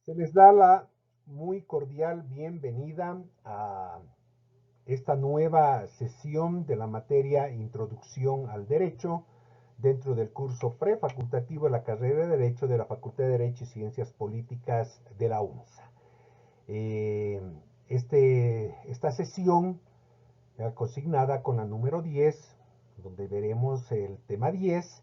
Se les da la muy cordial bienvenida a esta nueva sesión de la materia Introducción al Derecho dentro del curso prefacultativo de la carrera de Derecho de la Facultad de Derecho y Ciencias Políticas de la UNSA. Esta sesión consignada con la número 10, donde veremos el tema 10,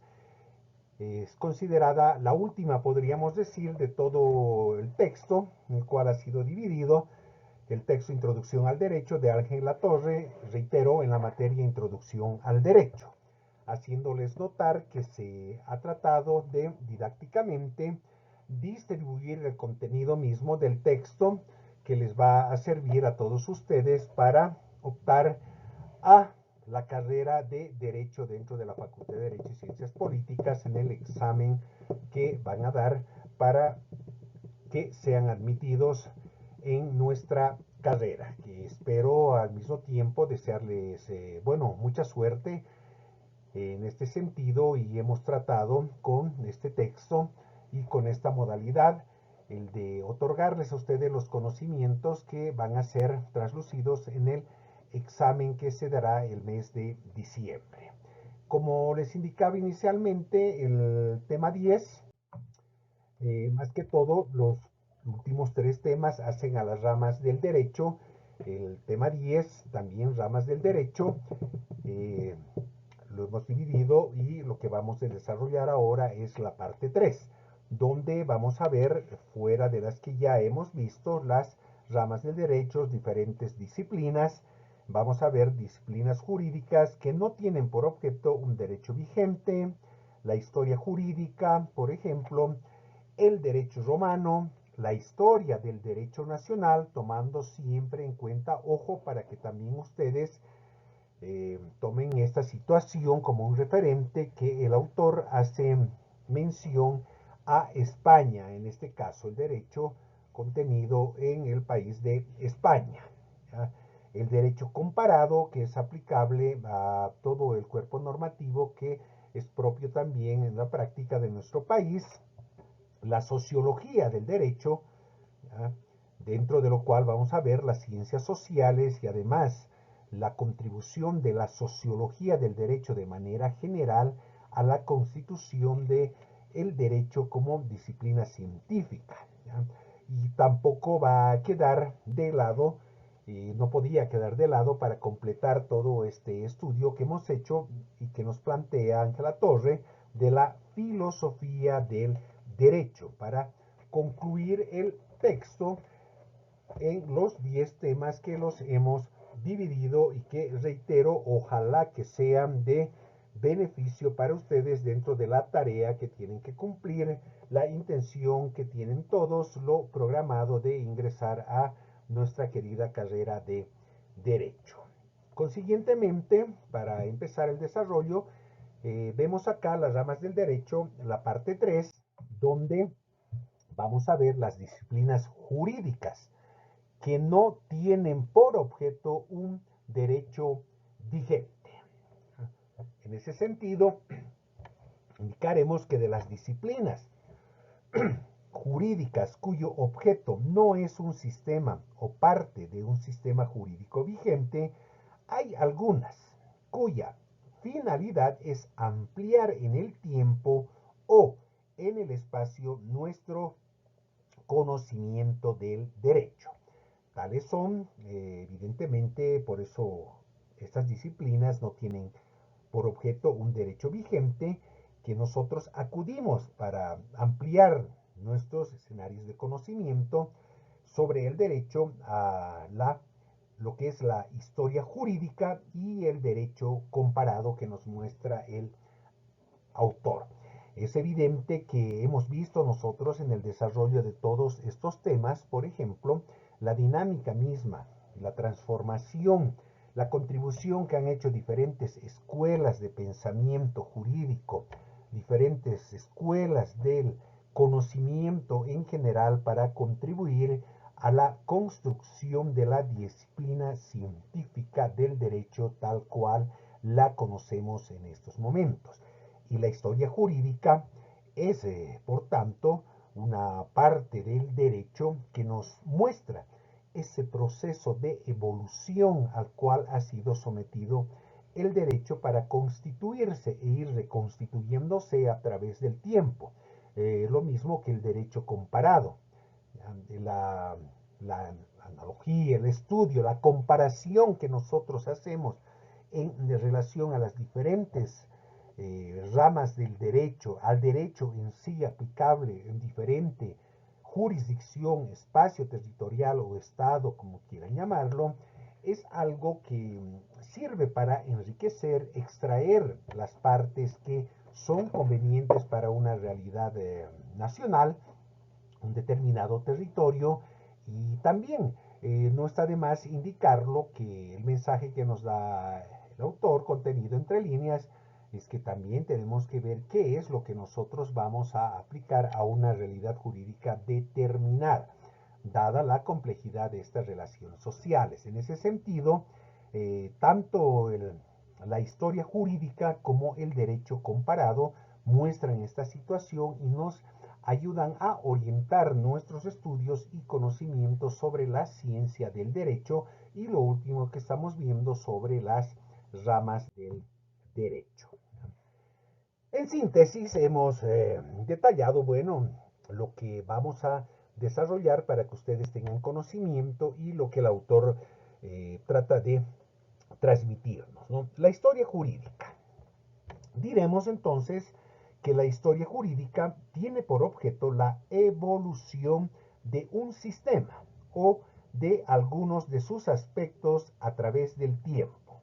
es considerada la última, podríamos decir, de todo el texto, en el cual ha sido dividido el texto Introducción al Derecho de Ángel Latorre, reitero, en la materia Introducción al Derecho, haciéndoles notar que se ha tratado de didácticamente distribuir el contenido mismo del texto que les va a servir a todos ustedes para optar a la carrera de Derecho dentro de la Facultad de Derecho y Ciencias Políticas en el examen que van a dar para que sean admitidos en nuestra carrera. Que espero al mismo tiempo desearles, mucha suerte en este sentido, y hemos tratado con este texto y con esta modalidad el de otorgarles a ustedes los conocimientos que van a ser traslucidos en el examen que se dará el mes de diciembre. Como les indicaba inicialmente, el tema 10, más que todo, los últimos tres temas hacen a las ramas del derecho. El tema 10, también ramas del derecho, eh, lo hemos dividido, y lo que vamos a desarrollar ahora es la parte 3, donde vamos a ver, fuera de las que ya hemos visto, las ramas del derecho, diferentes disciplinas. Vamos a ver disciplinas jurídicas que no tienen por objeto un derecho vigente, la historia jurídica, por ejemplo, el derecho romano, la historia del derecho nacional, tomando siempre en cuenta, ojo, para que también ustedes tomen esta situación como un referente, que el autor hace mención a España, en este caso el derecho contenido en el país de España. ¿Ya? El derecho comparado, que es aplicable a todo el cuerpo normativo que es propio también en la práctica de nuestro país. La sociología del derecho, ¿ya? Dentro de lo cual vamos a ver las ciencias sociales y además la contribución de la sociología del derecho de manera general a la constitución de el derecho como disciplina científica, ¿ya? Y tampoco va a quedar de lado, no podía quedar de lado, para completar todo este estudio que hemos hecho y que nos plantea Ángela Torre, de la filosofía del derecho, para concluir el texto en los 10 temas que los hemos dividido, y que, reitero, ojalá que sean de beneficio para ustedes dentro de la tarea que tienen que cumplir, la intención que tienen todos, lo programado de ingresar a nuestra querida carrera de Derecho. Consiguientemente, para empezar el desarrollo, vemos acá las ramas del derecho, la parte 3, donde vamos a ver las disciplinas jurídicas que no tienen por objeto un derecho vigente. En ese sentido, indicaremos que de las disciplinas jurídicas cuyo objeto no es un sistema o parte de un sistema jurídico vigente, hay algunas cuya finalidad es ampliar en el tiempo o en el espacio nuestro conocimiento del derecho. Tales son, evidentemente, por eso estas disciplinas no tienen por objeto un derecho vigente, que nosotros acudimos para ampliar nuestros escenarios de conocimiento sobre el derecho a lo que es la historia jurídica y el derecho comparado que nos muestra el autor. Es evidente que hemos visto nosotros en el desarrollo de todos estos temas, por ejemplo, la dinámica misma, la transformación, la contribución que han hecho diferentes escuelas de pensamiento jurídico, diferentes escuelas del conocimiento en general, para contribuir a la construcción de la disciplina científica del derecho tal cual la conocemos en estos momentos. Y la historia jurídica es, por tanto, una parte del derecho que nos muestra ese proceso de evolución al cual ha sido sometido el derecho para constituirse e ir reconstituyéndose a través del tiempo. Lo mismo que el derecho comparado. La, la analogía, el estudio, la comparación que nosotros hacemos en relación a las diferentes ramas del derecho, al derecho en sí aplicable en diferente jurisdicción, espacio territorial o estado, como quieran llamarlo, es algo que sirve para enriquecer, extraer las partes que son convenientes para una realidad nacional, un determinado territorio, y también no está de más indicarlo que el mensaje que nos da el autor, contenido entre líneas, es que también tenemos que ver qué es lo que nosotros vamos a aplicar a una realidad jurídica determinada, dada la complejidad de estas relaciones sociales. En ese sentido, tanto la historia jurídica como el derecho comparado muestran esta situación y nos ayudan a orientar nuestros estudios y conocimientos sobre la ciencia del derecho y lo último que estamos viendo sobre las ramas del derecho. En síntesis, hemos detallado, bueno, lo que vamos a desarrollar para que ustedes tengan conocimiento y lo que el autor trata de transmitirnos, ¿no? La historia jurídica. Diremos entonces que la historia jurídica tiene por objeto la evolución de un sistema o de algunos de sus aspectos a través del tiempo.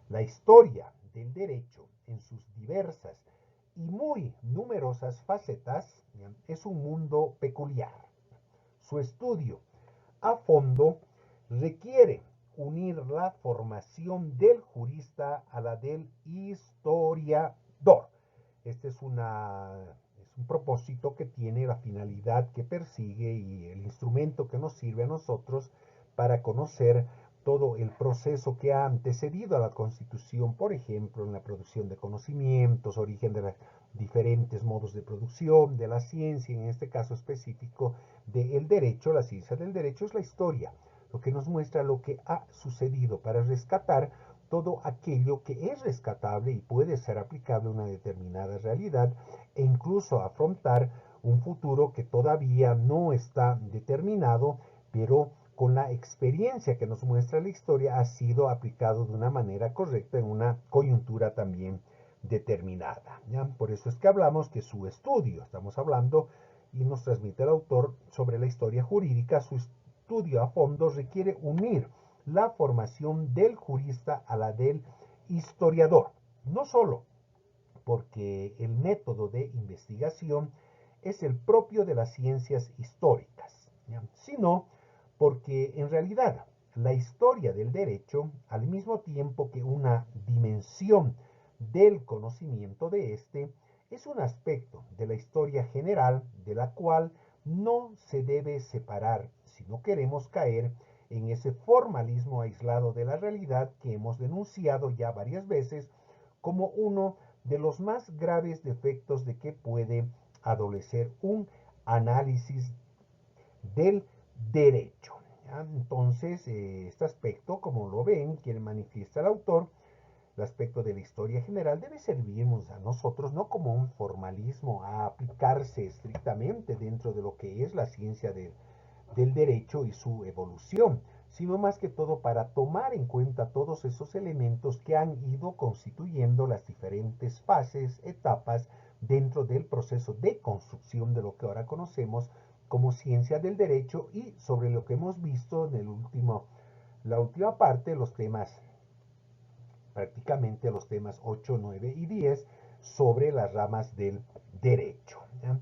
La historia del derecho en sus diversas y muy numerosas facetas es un mundo peculiar. Su estudio a fondo requiere unir la formación del jurista a la del historiador. Este es un propósito que tiene la finalidad que persigue y el instrumento que nos sirve a nosotros para conocer todo el proceso que ha antecedido a la Constitución, por ejemplo, en la producción de conocimientos, origen de los diferentes modos de producción, de la ciencia, en este caso específico del derecho. La ciencia del derecho es la historia, lo que nos muestra lo que ha sucedido para rescatar todo aquello que es rescatable y puede ser aplicable a una determinada realidad e incluso afrontar un futuro que todavía no está determinado, pero con la experiencia que nos muestra la historia ha sido aplicado de una manera correcta en una coyuntura también determinada, ¿ya? Por eso es que hablamos que su estudio, estamos hablando y nos transmite el autor sobre la historia jurídica, su estudio a fondo requiere unir la formación del jurista a la del historiador, no solo porque el método de investigación es el propio de las ciencias históricas, ¿ya? Sino porque en realidad la historia del derecho, al mismo tiempo que una dimensión del conocimiento de éste, es un aspecto de la historia general de la cual no se debe separar si no queremos caer en ese formalismo aislado de la realidad que hemos denunciado ya varias veces como uno de los más graves defectos de que puede adolecer un análisis del derecho. ¿Ya? Entonces, este aspecto, como lo ven, quien manifiesta el autor, el aspecto de la historia general debe servirnos a nosotros no como un formalismo a aplicarse estrictamente dentro de lo que es la ciencia del derecho y su evolución, sino más que todo para tomar en cuenta todos esos elementos que han ido constituyendo las diferentes fases, etapas dentro del proceso de construcción de lo que ahora conocemos como ciencia del derecho y sobre lo que hemos visto en la última parte, los temas, prácticamente los temas 8, 9 y 10 sobre las ramas del derecho. ¿Ya?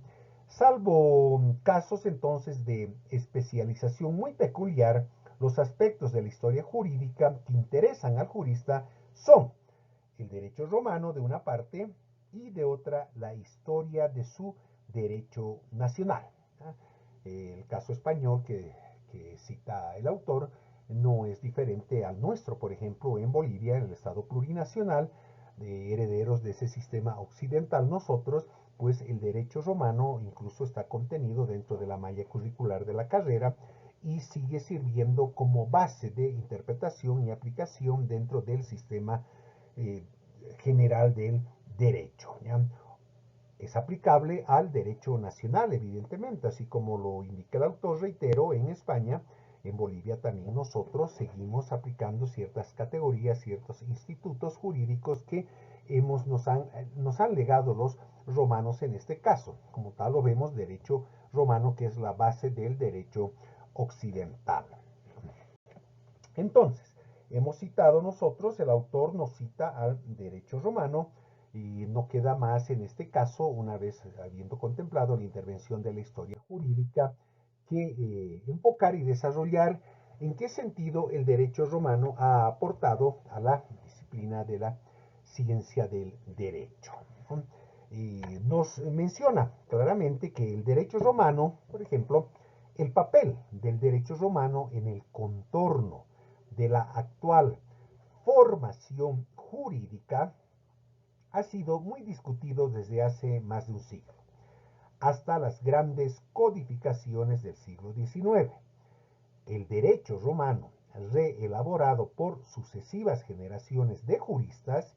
Salvo casos entonces de especialización muy peculiar, los aspectos de la historia jurídica que interesan al jurista son el derecho romano de una parte y de otra la historia de su derecho nacional. El caso español que cita el autor no es diferente al nuestro. Por ejemplo, en Bolivia, en el Estado plurinacional, herederos de ese sistema occidental, nosotros pues el derecho romano incluso está contenido dentro de la malla curricular de la carrera y sigue sirviendo como base de interpretación y aplicación dentro del sistema general del derecho, ¿ya? Es aplicable al derecho nacional, evidentemente, así como lo indica el autor, reitero, en España, en Bolivia también nosotros seguimos aplicando ciertas categorías, ciertos institutos jurídicos que nos han legado los romanos en este caso. Como tal lo vemos, derecho romano, que es la base del derecho occidental. Entonces, hemos citado nosotros, el autor nos cita al derecho romano, y no queda más en este caso, una vez habiendo contemplado la intervención de la historia jurídica, que enfocar y desarrollar en qué sentido el derecho romano ha aportado a la disciplina de la ciencia del derecho. Nos menciona claramente que el derecho romano, por ejemplo, el papel del derecho romano en el contorno de la actual formación jurídica ha sido muy discutido desde hace más de un siglo, hasta las grandes codificaciones del siglo XIX. El derecho romano, reelaborado por sucesivas generaciones de juristas,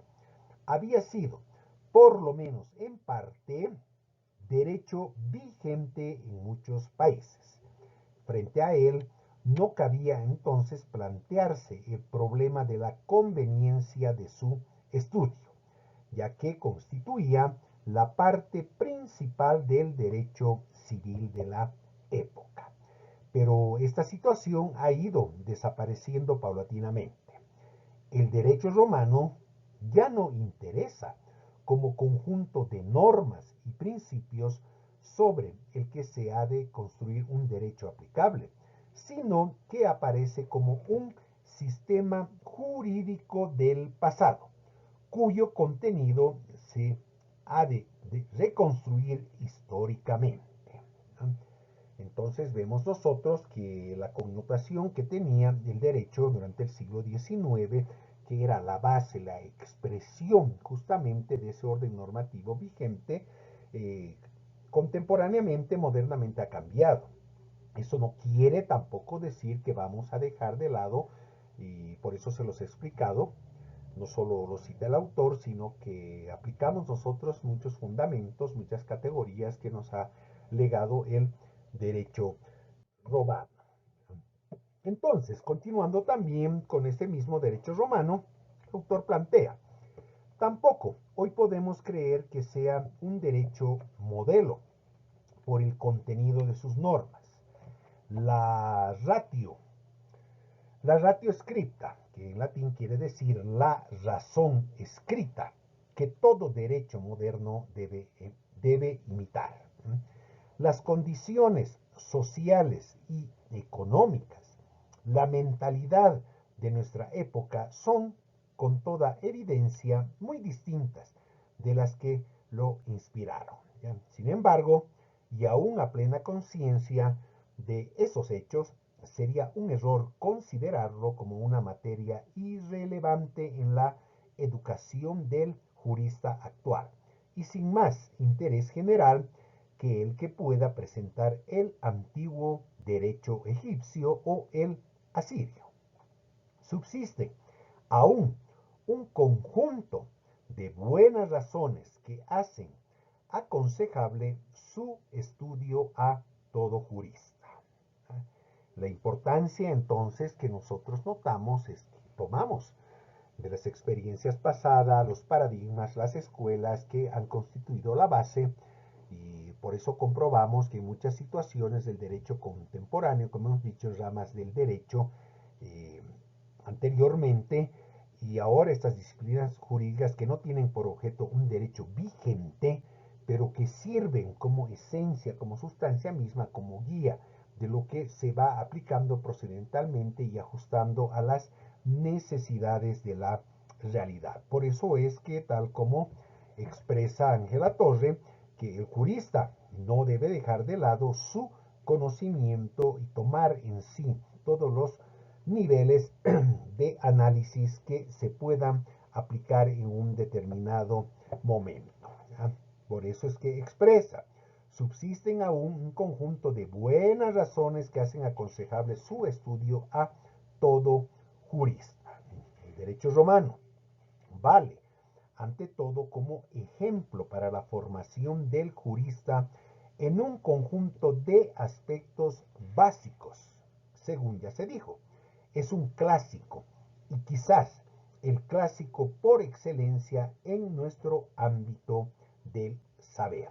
había sido, por lo menos en parte, derecho vigente en muchos países. Frente a él, no cabía entonces plantearse el problema de la conveniencia de su estudio, ya que constituía la parte principal del derecho civil de la época. Pero esta situación ha ido desapareciendo paulatinamente. El derecho romano ya no interesa como conjunto de normas y principios sobre el que se ha de construir un derecho aplicable, sino que aparece como un sistema jurídico del pasado, cuyo contenido se ha de reconstruir históricamente. Entonces vemos nosotros que la connotación que tenía el derecho durante el siglo XIX, que era la base, la expresión justamente de ese orden normativo vigente, contemporáneamente, modernamente ha cambiado. Eso no quiere tampoco decir que vamos a dejar de lado, y por eso se los he explicado, no solo lo cita el autor, sino que aplicamos nosotros muchos fundamentos, muchas categorías que nos ha legado el derecho romano. Entonces, continuando también con este mismo derecho romano, el autor plantea, tampoco hoy podemos creer que sea un derecho modelo por el contenido de sus normas. La ratio, la ratio scripta, que en latín quiere decir la razón escrita, que todo derecho moderno debe imitar. Las condiciones sociales y económicas, la mentalidad de nuestra época son, con toda evidencia, muy distintas de las que lo inspiraron. ¿Ya? Sin embargo, y aún a plena conciencia de esos hechos, sería un error considerarlo como una materia irrelevante en la educación del jurista actual y sin más interés general que el que pueda presentar el antiguo derecho egipcio o el asirio. Subsiste aún un conjunto de buenas razones que hacen aconsejable su estudio a todo jurista. La importancia entonces que nosotros notamos es que tomamos de las experiencias pasadas, los paradigmas, las escuelas que han constituido la base, y por eso comprobamos que en muchas situaciones del derecho contemporáneo, como hemos dicho, ramas del derecho anteriormente y ahora estas disciplinas jurídicas que no tienen por objeto un derecho vigente, pero que sirven como esencia, como sustancia misma, como guía de lo que se va aplicando procedimentalmente y ajustando a las necesidades de la realidad. Por eso es que, tal como expresa Ángela Torre, que el jurista no debe dejar de lado su conocimiento y tomar en sí todos los niveles de análisis que se puedan aplicar en un determinado momento. ¿Ya? Por eso es que expresa: subsisten aún un conjunto de buenas razones que hacen aconsejable su estudio a todo jurista. El derecho romano vale, ante todo, como ejemplo para la formación del jurista en un conjunto de aspectos básicos. Según ya se dijo, es un clásico y quizás el clásico por excelencia en nuestro ámbito del saber.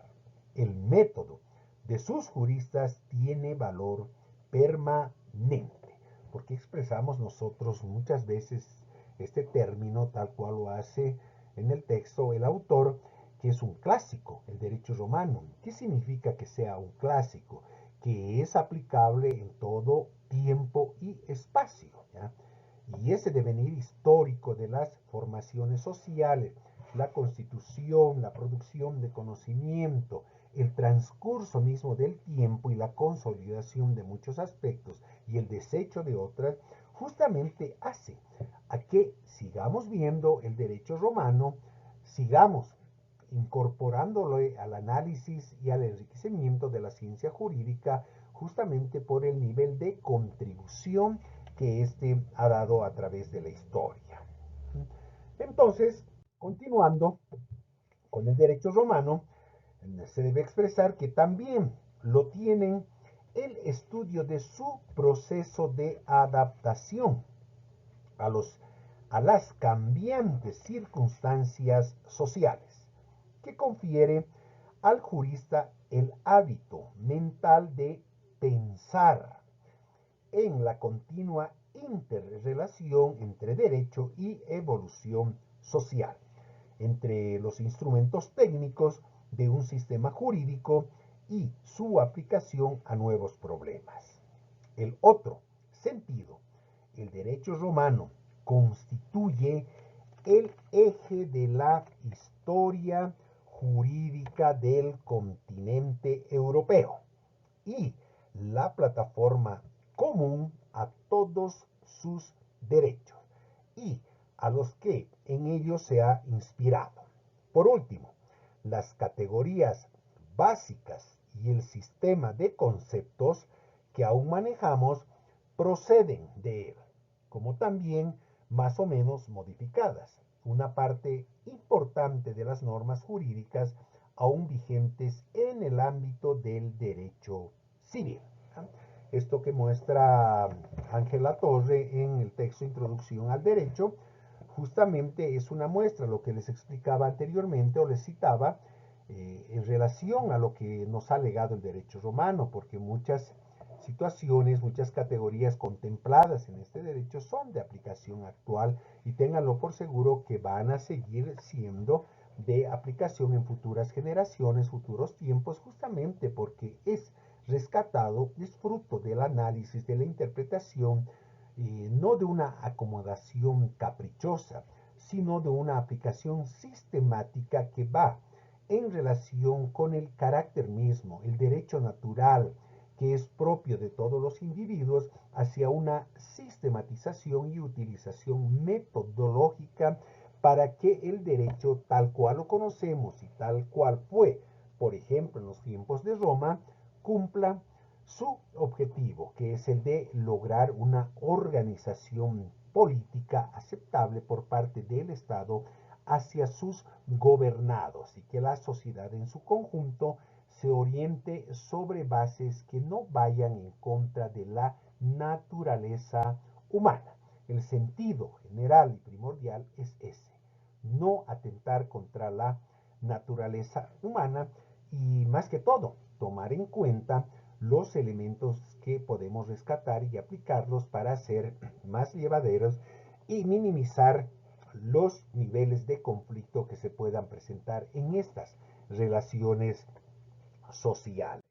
El método de sus juristas tiene valor permanente, porque expresamos nosotros muchas veces este término tal cual lo hace en el texto el autor, que es un clásico, el derecho romano. ¿Qué significa que sea un clásico? Que es aplicable en todo tiempo y espacio, ¿ya? Y ese devenir histórico de las formaciones sociales, la constitución, la producción de conocimiento, el transcurso mismo del tiempo y la consolidación de muchos aspectos y el desecho de otras, justamente hace a que sigamos viendo el derecho romano, sigamos incorporándolo al análisis y al enriquecimiento de la ciencia jurídica, justamente por el nivel de contribución que éste ha dado a través de la historia. Entonces, continuando con el derecho romano, se debe expresar que también lo tienen el estudio de su proceso de adaptación a, a las cambiantes circunstancias sociales, que confiere al jurista el hábito mental de pensar en la continua interrelación entre derecho y evolución social, entre los instrumentos técnicos de un sistema jurídico y su aplicación a nuevos problemas. El otro sentido, el derecho romano, constituye el eje de la historia jurídica del continente europeo y la plataforma común a todos sus derechos y a los que en ellos se ha inspirado. Por último, las categorías básicas y el sistema de conceptos que aún manejamos proceden de él, como también más o menos modificadas, una parte importante de las normas jurídicas aún vigentes en el ámbito del derecho civil. Esto que muestra Ángela Torre en el texto Introducción al Derecho, justamente es una muestra, lo que les explicaba anteriormente o les citaba, en relación a lo que nos ha legado el derecho romano, porque muchas situaciones, muchas categorías contempladas en este derecho son de aplicación actual y ténganlo por seguro que van a seguir siendo de aplicación en futuras generaciones, futuros tiempos, justamente porque es rescatado, es fruto del análisis, de la interpretación, no de una acomodación caprichosa, sino de una aplicación sistemática que va en relación con el carácter mismo, el derecho natural, que es propio de todos los individuos, hacia una sistematización y utilización metodológica para que el derecho tal cual lo conocemos y tal cual fue, por ejemplo, en los tiempos de Roma, cumpla su objetivo, que es el de lograr una organización política aceptable por parte del Estado hacia sus gobernados y que la sociedad en su conjunto se oriente sobre bases que no vayan en contra de la naturaleza humana. El sentido general y primordial es ese: no atentar contra la naturaleza humana y, más que todo, tomar en cuenta los elementos que podemos rescatar y aplicarlos para ser más llevaderos y minimizar los niveles de conflicto que se puedan presentar en estas relaciones sociales.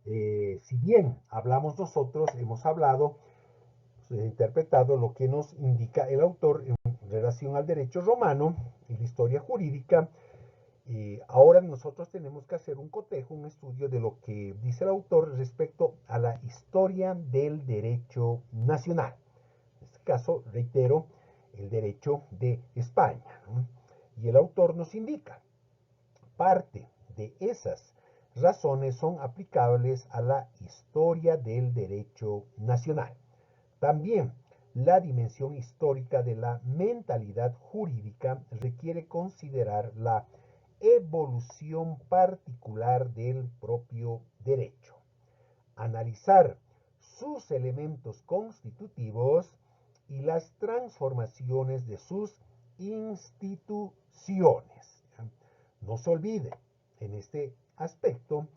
Si bien hablamos nosotros, hemos hablado, interpretado lo que nos indica el autor en relación al derecho romano y la historia jurídica. Ahora nosotros tenemos que hacer un cotejo, un estudio de lo que dice el autor respecto a la historia del derecho nacional. En este caso, reitero, el derecho de España, ¿no? Y el autor nos indica: parte de esas razones son aplicables a la historia del derecho nacional. También la dimensión histórica de la mentalidad jurídica requiere considerar la evolución particular del propio derecho, analizar sus elementos constitutivos y las transformaciones de sus instituciones. No se olvide en este aspecto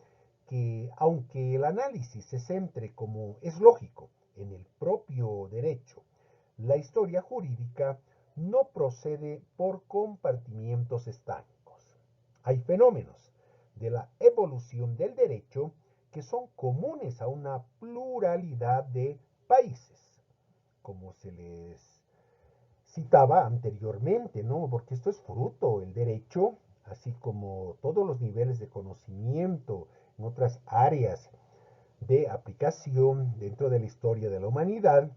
que aunque el análisis se centre, como es lógico, en el propio derecho, la historia jurídica no procede por compartimientos estáticos. Hay fenómenos de la evolución del derecho que son comunes a una pluralidad de países, como se les citaba anteriormente, ¿no? Porque esto es fruto, el derecho, así como todos los niveles de conocimiento en otras áreas de aplicación dentro de la historia de la humanidad,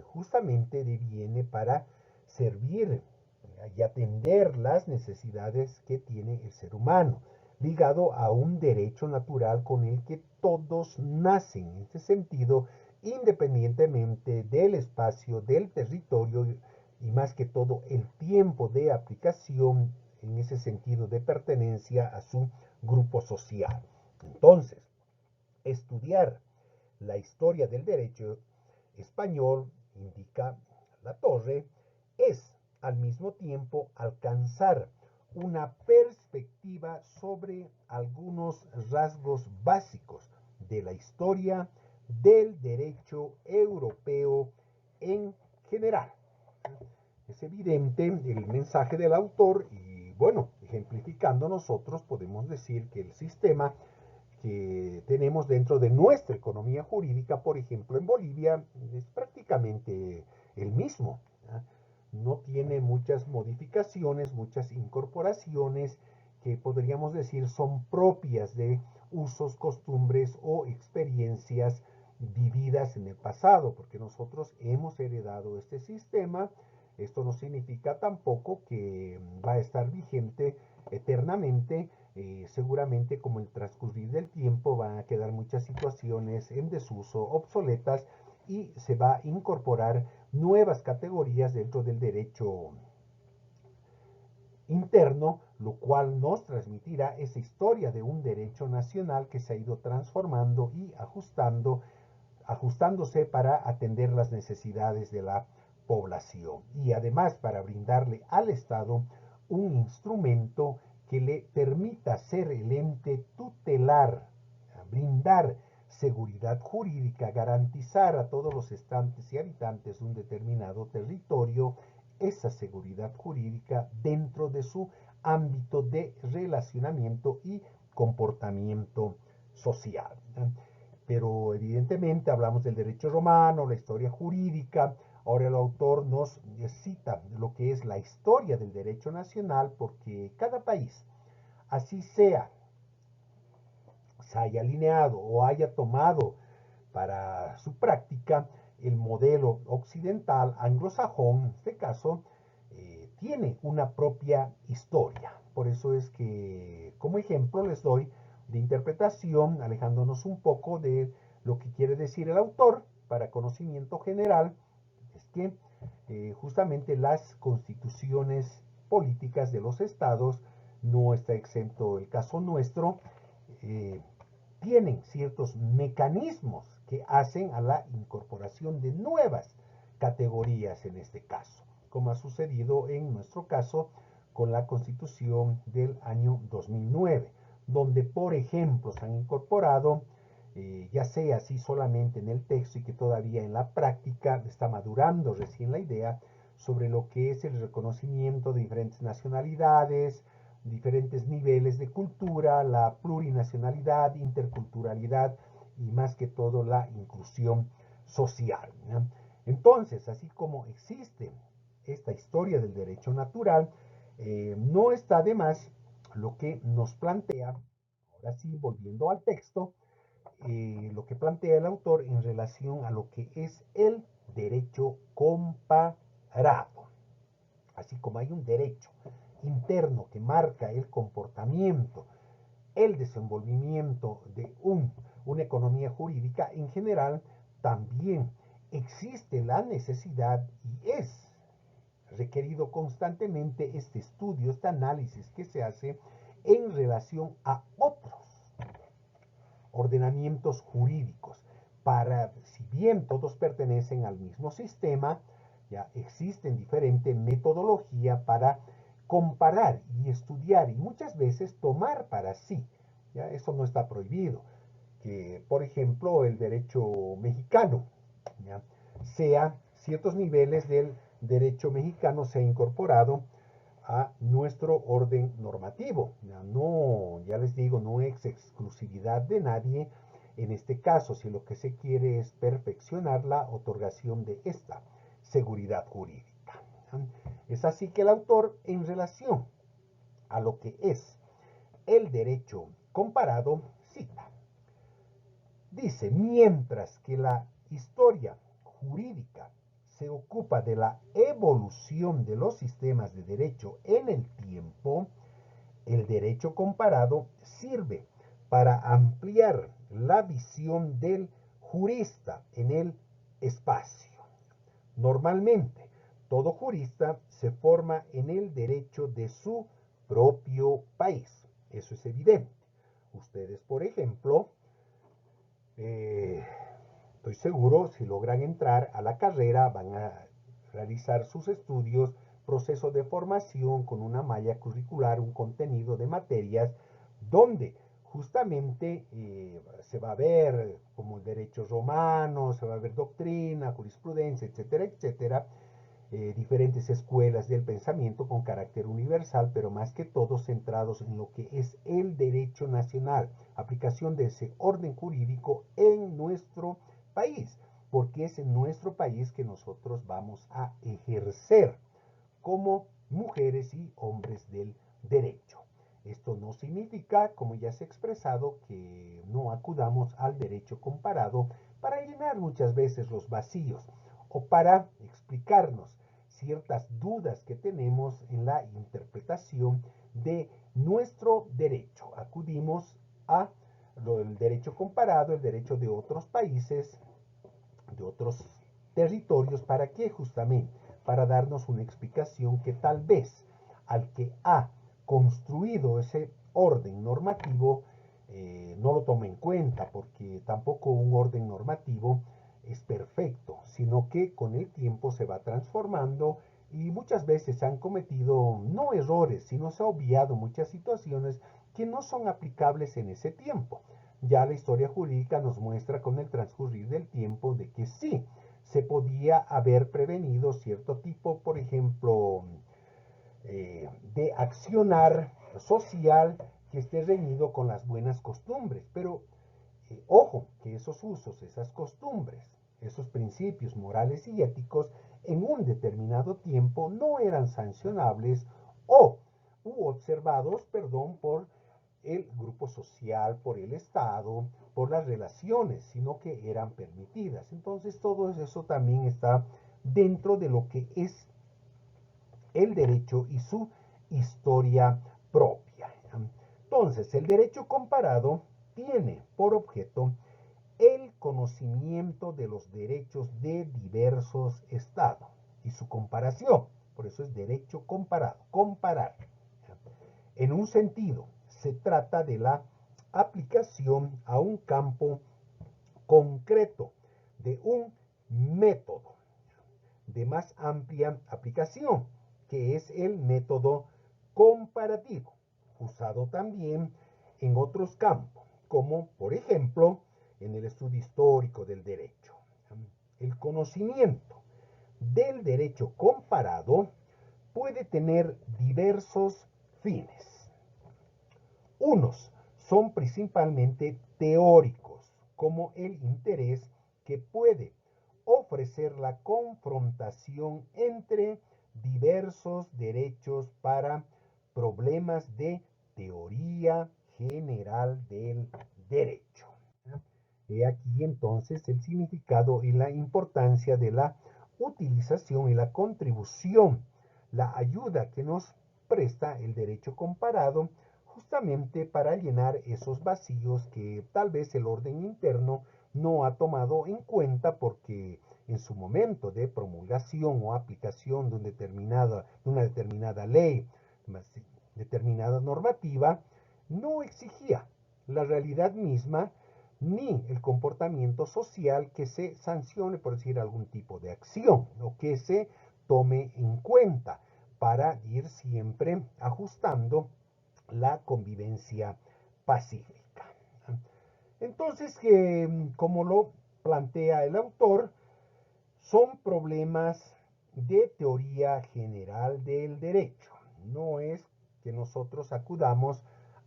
justamente deviene para servir y atender las necesidades que tiene el ser humano, ligado a un derecho natural con el que todos nacen, en este sentido, independientemente del espacio, del territorio y más que todo el tiempo de aplicación, en ese sentido de pertenencia a su grupo social. Entonces, estudiar la historia del derecho español, indica La Torre, es al mismo tiempo alcanzar una perspectiva sobre algunos rasgos básicos de la historia del derecho europeo en general. Es evidente el mensaje del autor y bueno, ejemplificando nosotros podemos decir que el sistema que tenemos dentro de nuestra economía jurídica, por ejemplo en Bolivia, es prácticamente el mismo. No tiene muchas modificaciones, muchas incorporaciones que podríamos decir son propias de usos, costumbres o experiencias vividas en el pasado, porque nosotros hemos heredado este sistema. Esto no significa tampoco que va a estar vigente eternamente. Seguramente como el transcurrir del tiempo van a quedar muchas situaciones en desuso, obsoletas, y se va a incorporar nuevas categorías dentro del derecho interno, lo cual nos transmitirá esa historia de un derecho nacional que se ha ido transformando y ajustándose para atender las necesidades de la población y además para brindarle al Estado un instrumento que le permita ser el ente tutelar, brindar seguridad jurídica, garantizar a todos los estantes y habitantes de un determinado territorio esa seguridad jurídica dentro de su ámbito de relacionamiento y comportamiento social. Pero evidentemente hablamos del derecho romano, la historia jurídica. Ahora el autor nos cita lo que es la historia del derecho nacional, porque cada país, así sea, se haya alineado o haya tomado para su práctica el modelo occidental, anglosajón, en este caso, tiene una propia historia. Por eso es que, como ejemplo, les doy de interpretación, alejándonos un poco de lo que quiere decir el autor, para conocimiento general, es que justamente las constituciones políticas de los estados, no está exento el caso nuestro, eh, tienen ciertos mecanismos que hacen a la incorporación de nuevas categorías en este caso, como ha sucedido en nuestro caso con la Constitución del año 2009, donde por ejemplo se han incorporado, ya sea así solamente en el texto y que todavía en la práctica está madurando recién la idea sobre lo que es el reconocimiento de diferentes nacionalidades, diferentes niveles de cultura, la plurinacionalidad, interculturalidad y más que todo la inclusión social, ¿no? Entonces, así como existe esta historia del derecho natural, no está de más lo que nos plantea, ahora sí, volviendo al texto, lo que plantea el autor en relación a lo que es el derecho comparado. Así como hay un derecho interno que marca el comportamiento, el desenvolvimiento de una economía jurídica en general, también existe la necesidad y es requerido constantemente este estudio, este análisis que se hace en relación a otros ordenamientos jurídicos. Para, si bien todos pertenecen al mismo sistema, ya existen diferentes metodologías para comparar y estudiar y muchas veces tomar para sí. ¿Ya? Eso no está prohibido. Que, por ejemplo, el derecho mexicano, ¿ya? Sea ciertos niveles del derecho mexicano se ha incorporado a nuestro orden normativo. Ya, no, ya les digo, no es exclusividad de nadie. En este caso, si lo que se quiere es perfeccionar la otorgación de esta seguridad jurídica. Es así que el autor, en relación a lo que es el derecho comparado, cita. Dice, mientras que la historia jurídica se ocupa de la evolución de los sistemas de derecho en el tiempo, el derecho comparado sirve para ampliar la visión del jurista en el espacio. Normalmente, todo jurista se forma en el derecho de su propio país. Eso es evidente. Ustedes, por ejemplo, estoy seguro, si logran entrar a la carrera, van a realizar sus estudios, proceso de formación con una malla curricular, un contenido de materias, donde justamente se va a ver como el derecho romano, se va a ver doctrina, jurisprudencia, etcétera, etcétera, diferentes escuelas del pensamiento con carácter universal, pero más que todo centrados en lo que es el derecho nacional, aplicación de ese orden jurídico en nuestro país, porque es en nuestro país que nosotros vamos a ejercer como mujeres y hombres del derecho. Esto no significa, como ya se ha expresado, que no acudamos al derecho comparado para llenar muchas veces los vacíos o para explicarnos ciertas dudas que tenemos en la interpretación de nuestro derecho. Acudimos a el derecho comparado, el derecho de otros países, de otros territorios, ¿para qué? Justamente para darnos una explicación que tal vez al que ha construido ese orden normativo no lo tome en cuenta, porque tampoco un orden normativo es perfecto, sino que con el tiempo se va transformando y muchas veces se han cometido no errores, sino se ha obviado muchas situaciones que no son aplicables en ese tiempo. Ya la historia jurídica nos muestra con el transcurrir del tiempo de que sí, se podía haber prevenido cierto tipo, por ejemplo, de accionar social que esté reñido con las buenas costumbres. Pero ojo, que esos usos, esas costumbres, esos principios morales y éticos en un determinado tiempo no eran sancionables o observados, perdón, por el grupo social, por el Estado, por las relaciones, sino que eran permitidas. Entonces todo eso también está dentro de lo que es el derecho y su historia propia. Entonces, el derecho comparado tiene por objeto el conocimiento de los derechos de diversos estados y su comparación. Por eso es derecho comparado, comparar. En un sentido, se trata de la aplicación a un campo concreto de un método de más amplia aplicación, que es el método comparativo, usado también en otros campos, como por ejemplo en el estudio histórico del derecho. El conocimiento del derecho comparado puede tener diversos fines. Unos son principalmente teóricos, como el interés que puede ofrecer la confrontación entre diversos derechos para problemas de teoría general del derecho. He aquí entonces el significado y la importancia de la utilización y la contribución, la ayuda que nos presta el derecho comparado justamente para llenar esos vacíos que tal vez el orden interno no ha tomado en cuenta porque en su momento de promulgación o aplicación de una determinada ley, determinada normativa, no exigía la realidad misma ni el comportamiento social que se sancione, por decir, algún tipo de acción o que se tome en cuenta para ir siempre ajustando la convivencia pacífica. Entonces, como lo plantea el autor, son problemas de teoría general del derecho. No es que nosotros acudamos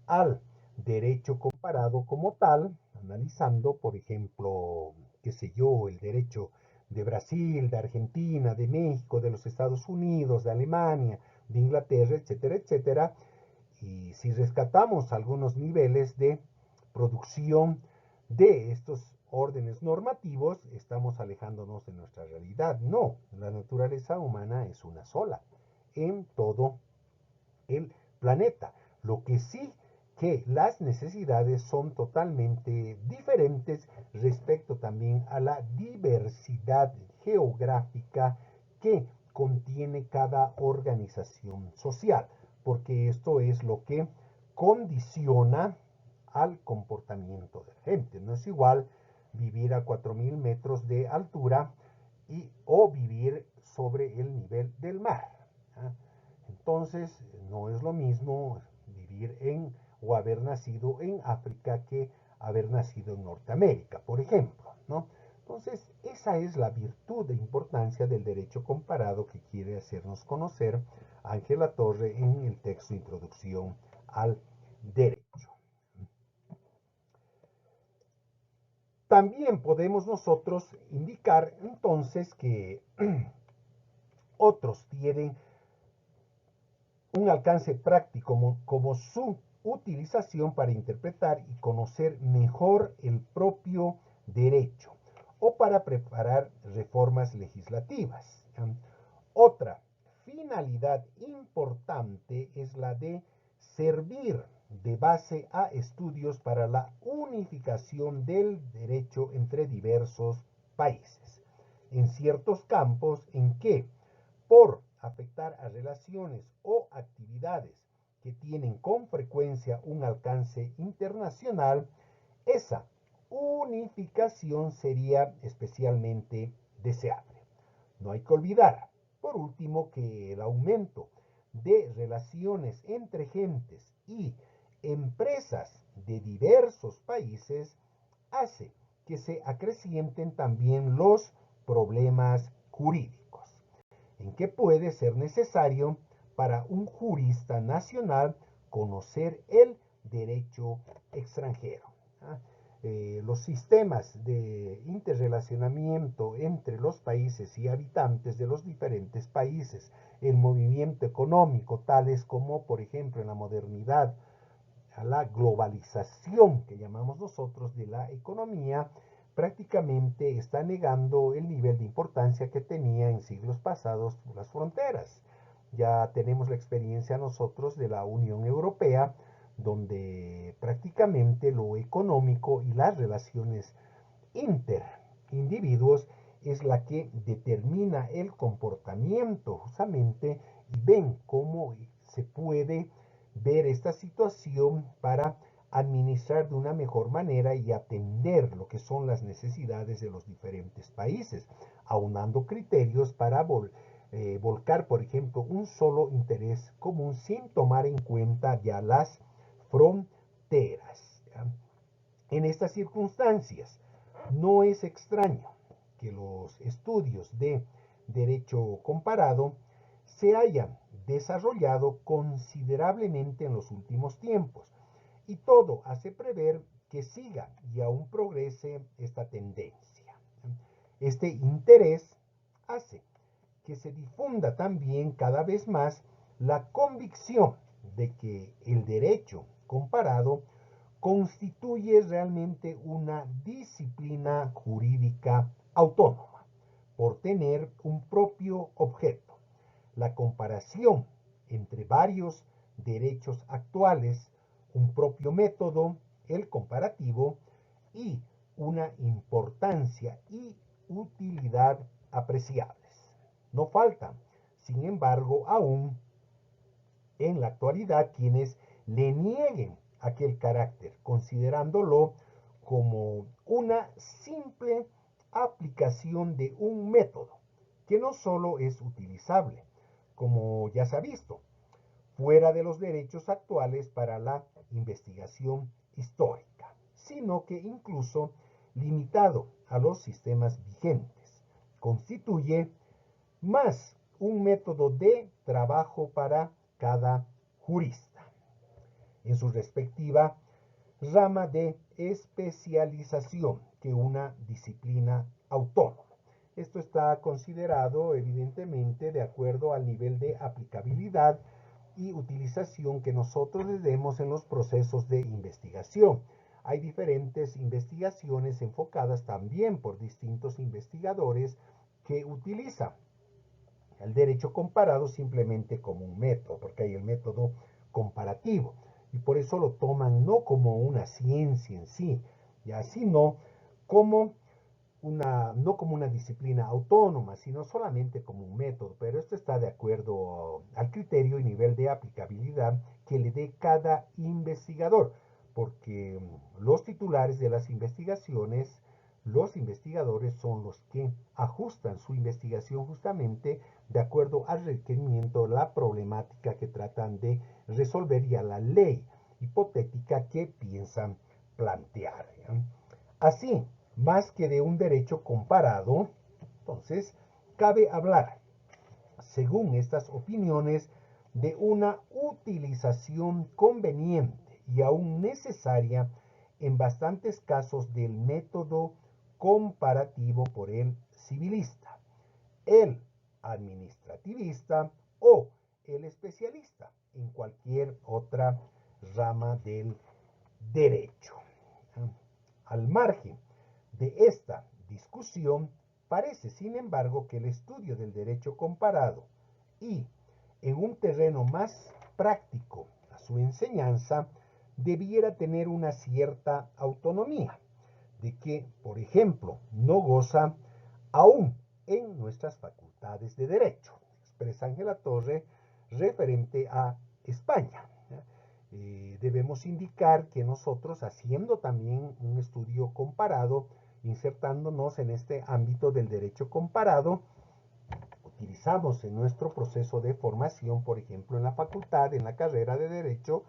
al derecho comparado como tal, analizando, por ejemplo, qué sé yo, el derecho de Brasil, de Argentina, de México, de los Estados Unidos, de Alemania, de Inglaterra, etcétera, etcétera. Y si rescatamos algunos niveles de producción de estos órdenes normativos, estamos alejándonos de nuestra realidad. No, la naturaleza humana es una sola en todo el planeta. Lo que sí que las necesidades son totalmente diferentes respecto también a la diversidad geográfica que contiene cada organización social, porque esto es lo que condiciona al comportamiento de la gente. No es igual vivir a 4000 metros de altura o vivir sobre el nivel del mar. ¿Ah? Entonces, no es lo mismo vivir o haber nacido en África que haber nacido en Norteamérica, por ejemplo, ¿no? Entonces, esa es la virtud e importancia del derecho comparado que quiere hacernos conocer Ángela Torre en el texto Introducción al Derecho. También podemos nosotros indicar entonces que otros tienen un alcance práctico como su utilización para interpretar y conocer mejor el propio derecho o para preparar reformas legislativas. Otra finalidad importante es la de servir de base a estudios para la unificación del derecho entre diversos países, en ciertos campos en que, por afectar a relaciones o actividades que tienen con frecuencia un alcance internacional, esa unificación sería especialmente deseable. No hay que olvidar, por último, que el aumento de relaciones entre gentes y empresas de diversos países hace que se acrecienten también los problemas jurídicos, en que puede ser necesario para un jurista nacional conocer el derecho extranjero. ¿Ah? Los sistemas de interrelacionamiento entre los países y habitantes de los diferentes países, el movimiento económico, tales como, por ejemplo, en la modernidad, a la globalización que llamamos nosotros de la economía, prácticamente está negando el nivel de importancia que tenía en siglos pasados las fronteras. Ya tenemos la experiencia nosotros de la Unión Europea, donde prácticamente lo económico y las relaciones interindividuos es la que determina el comportamiento justamente, y ven cómo se puede ver esta situación para administrar de una mejor manera y atender lo que son las necesidades de los diferentes países, aunando criterios para volcar, por ejemplo, un solo interés común sin tomar en cuenta ya las fronteras. ¿Ya? En estas circunstancias, no es extraño que los estudios de derecho comparado se hayan desarrollado considerablemente en los últimos tiempos, y todo hace prever que siga y aún progrese esta tendencia. Este interés hace que se difunda también cada vez más la convicción de que el derecho comparado constituye realmente una disciplina jurídica autónoma, por tener un propio objeto, la comparación entre varios derechos actuales, un propio método, el comparativo, y una importancia y utilidad apreciables. No faltan, sin embargo, aún en la actualidad quienes le nieguen aquel carácter, considerándolo como una simple aplicación de un método que no solo es utilizable, como ya se ha visto, fuera de los derechos actuales para la investigación histórica, sino que incluso limitado a los sistemas vigentes, constituye más un método de trabajo para cada jurista en su respectiva rama de especialización que una disciplina autónoma. Esto está considerado evidentemente de acuerdo al nivel de aplicabilidad y utilización que nosotros le demos en los procesos de investigación. Hay diferentes investigaciones enfocadas también por distintos investigadores que utilizan el derecho comparado simplemente como un método, porque hay el método comparativo, y por eso lo toman no como una ciencia en sí, ya, sino como no como una disciplina autónoma, sino solamente como un método, pero esto está de acuerdo al criterio y nivel de aplicabilidad que le dé cada investigador, porque los titulares de las investigaciones, los investigadores son los que ajustan su investigación justamente de acuerdo al requerimiento, la problemática que tratan de resolver y a la ley hipotética que piensan plantear, ¿ya? Así, más que de un derecho comparado, entonces, cabe hablar, según estas opiniones, de una utilización conveniente y aún necesaria en bastantes casos del método comparativo por el civilista, el administrativista o el especialista en cualquier otra rama del derecho. Al margen de esta discusión, parece, sin embargo, que el estudio del derecho comparado y en un terreno más práctico a su enseñanza debiera tener una cierta autonomía, de que, por ejemplo, no goza aún en nuestras facultades de derecho, expresa Ángela Torre referente a España. Debemos indicar que nosotros, haciendo también un estudio comparado, insertándonos en este ámbito del derecho comparado, utilizamos en nuestro proceso de formación, por ejemplo, en la facultad, en la carrera de derecho,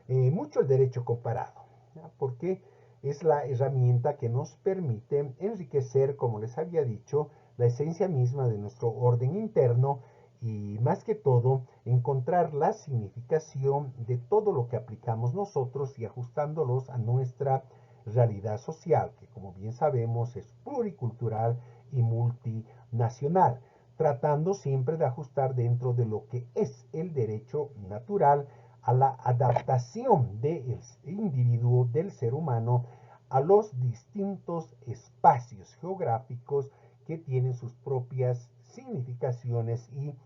mucho el derecho comparado, ¿ya? Porque es la herramienta que nos permite enriquecer, como les había dicho, la esencia misma de nuestro orden interno y, más que todo, encontrar la significación de todo lo que aplicamos nosotros y ajustándolos a nuestra realidad social, que, como bien sabemos, es pluricultural y multinacional, tratando siempre de ajustar dentro de lo que es el derecho natural a la adaptación del individuo, del ser humano, a los distintos espacios geográficos que tienen sus propias significaciones y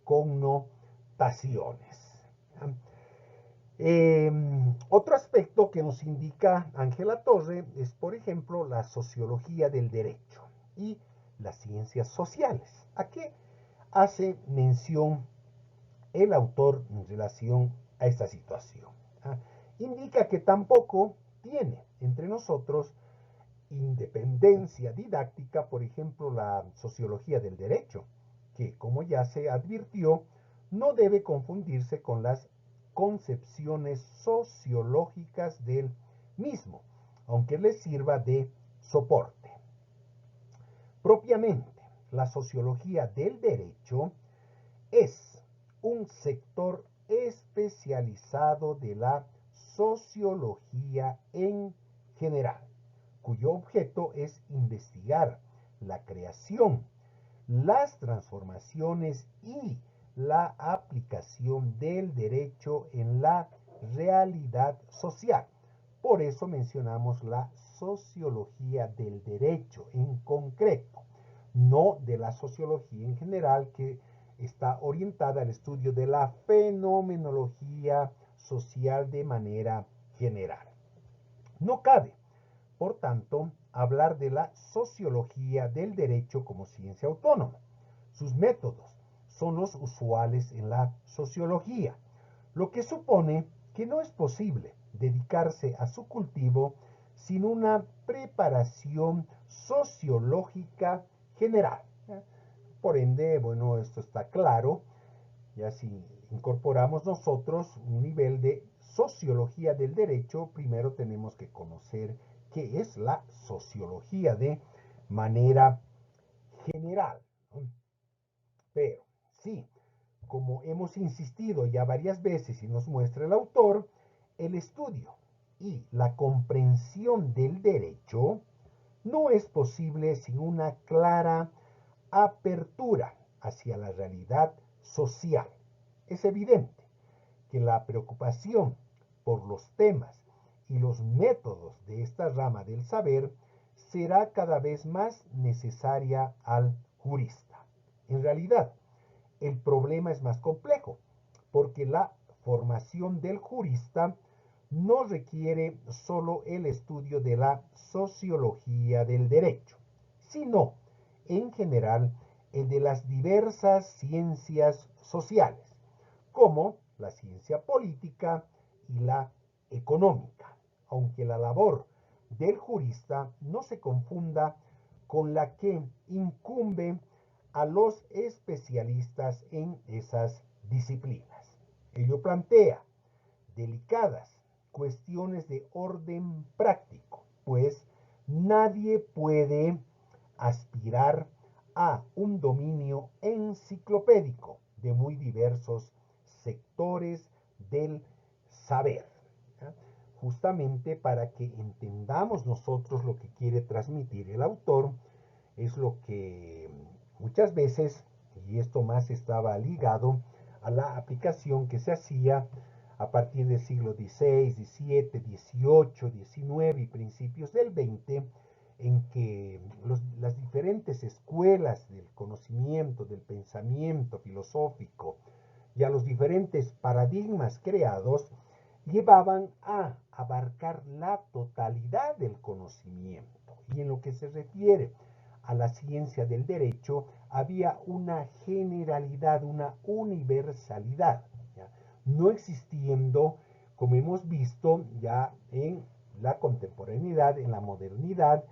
connotaciones. Otro aspecto que nos indica Ángela Torre es, por ejemplo, la sociología del derecho y las ciencias sociales. ¿A qué hace mención el autor en relación a esta situación? Indica que tampoco tiene entre nosotros independencia didáctica, por ejemplo, la sociología del derecho, que, como ya se advirtió, no debe confundirse con las concepciones sociológicas del mismo, aunque les sirva de soporte. Propiamente, la sociología del derecho es un sector especializado de la sociología en general, cuyo objeto es investigar la creación, las transformaciones y la aplicación del derecho en la realidad social. Por eso mencionamos la sociología del derecho en concreto, no de la sociología en general, que está orientada al estudio de la fenomenología social de manera general. No cabe, por tanto, hablar de la sociología del derecho como ciencia autónoma. Sus métodos son los usuales en la sociología, lo que supone que no es posible dedicarse a su cultivo sin una preparación sociológica general. Por ende, bueno, esto está claro. Ya si incorporamos nosotros un nivel de sociología del derecho, primero tenemos que conocer qué es la sociología de manera general. Pero sí, como hemos insistido ya varias veces y nos muestra el autor, el estudio y la comprensión del derecho no es posible sin una clara apertura hacia la realidad social. Es evidente que la preocupación por los temas y los métodos de esta rama del saber será cada vez más necesaria al jurista. En realidad, el problema es más complejo, porque la formación del jurista no requiere solo el estudio de la sociología del derecho, sino, en general, el de las diversas ciencias sociales, como la ciencia política y la económica, aunque la labor del jurista no se confunda con la que incumbe a los especialistas en esas disciplinas. Ello plantea delicadas cuestiones de orden práctico, pues nadie puede aspirar a un dominio enciclopédico de muy diversos sectores del saber. ¿Ya? Justamente para que entendamos nosotros lo que quiere transmitir el autor, es lo que muchas veces, y esto más estaba ligado a la aplicación que se hacía a partir del siglo XVI, XVII, XVIII, XIX y principios del XX, en que las diferentes escuelas del conocimiento, del pensamiento filosófico y a los diferentes paradigmas creados llevaban a abarcar la totalidad del conocimiento. Y en lo que se refiere a la ciencia del derecho, había una generalidad, una universalidad, ¿ya? No existiendo, como hemos visto ya en la contemporaneidad, en la modernidad,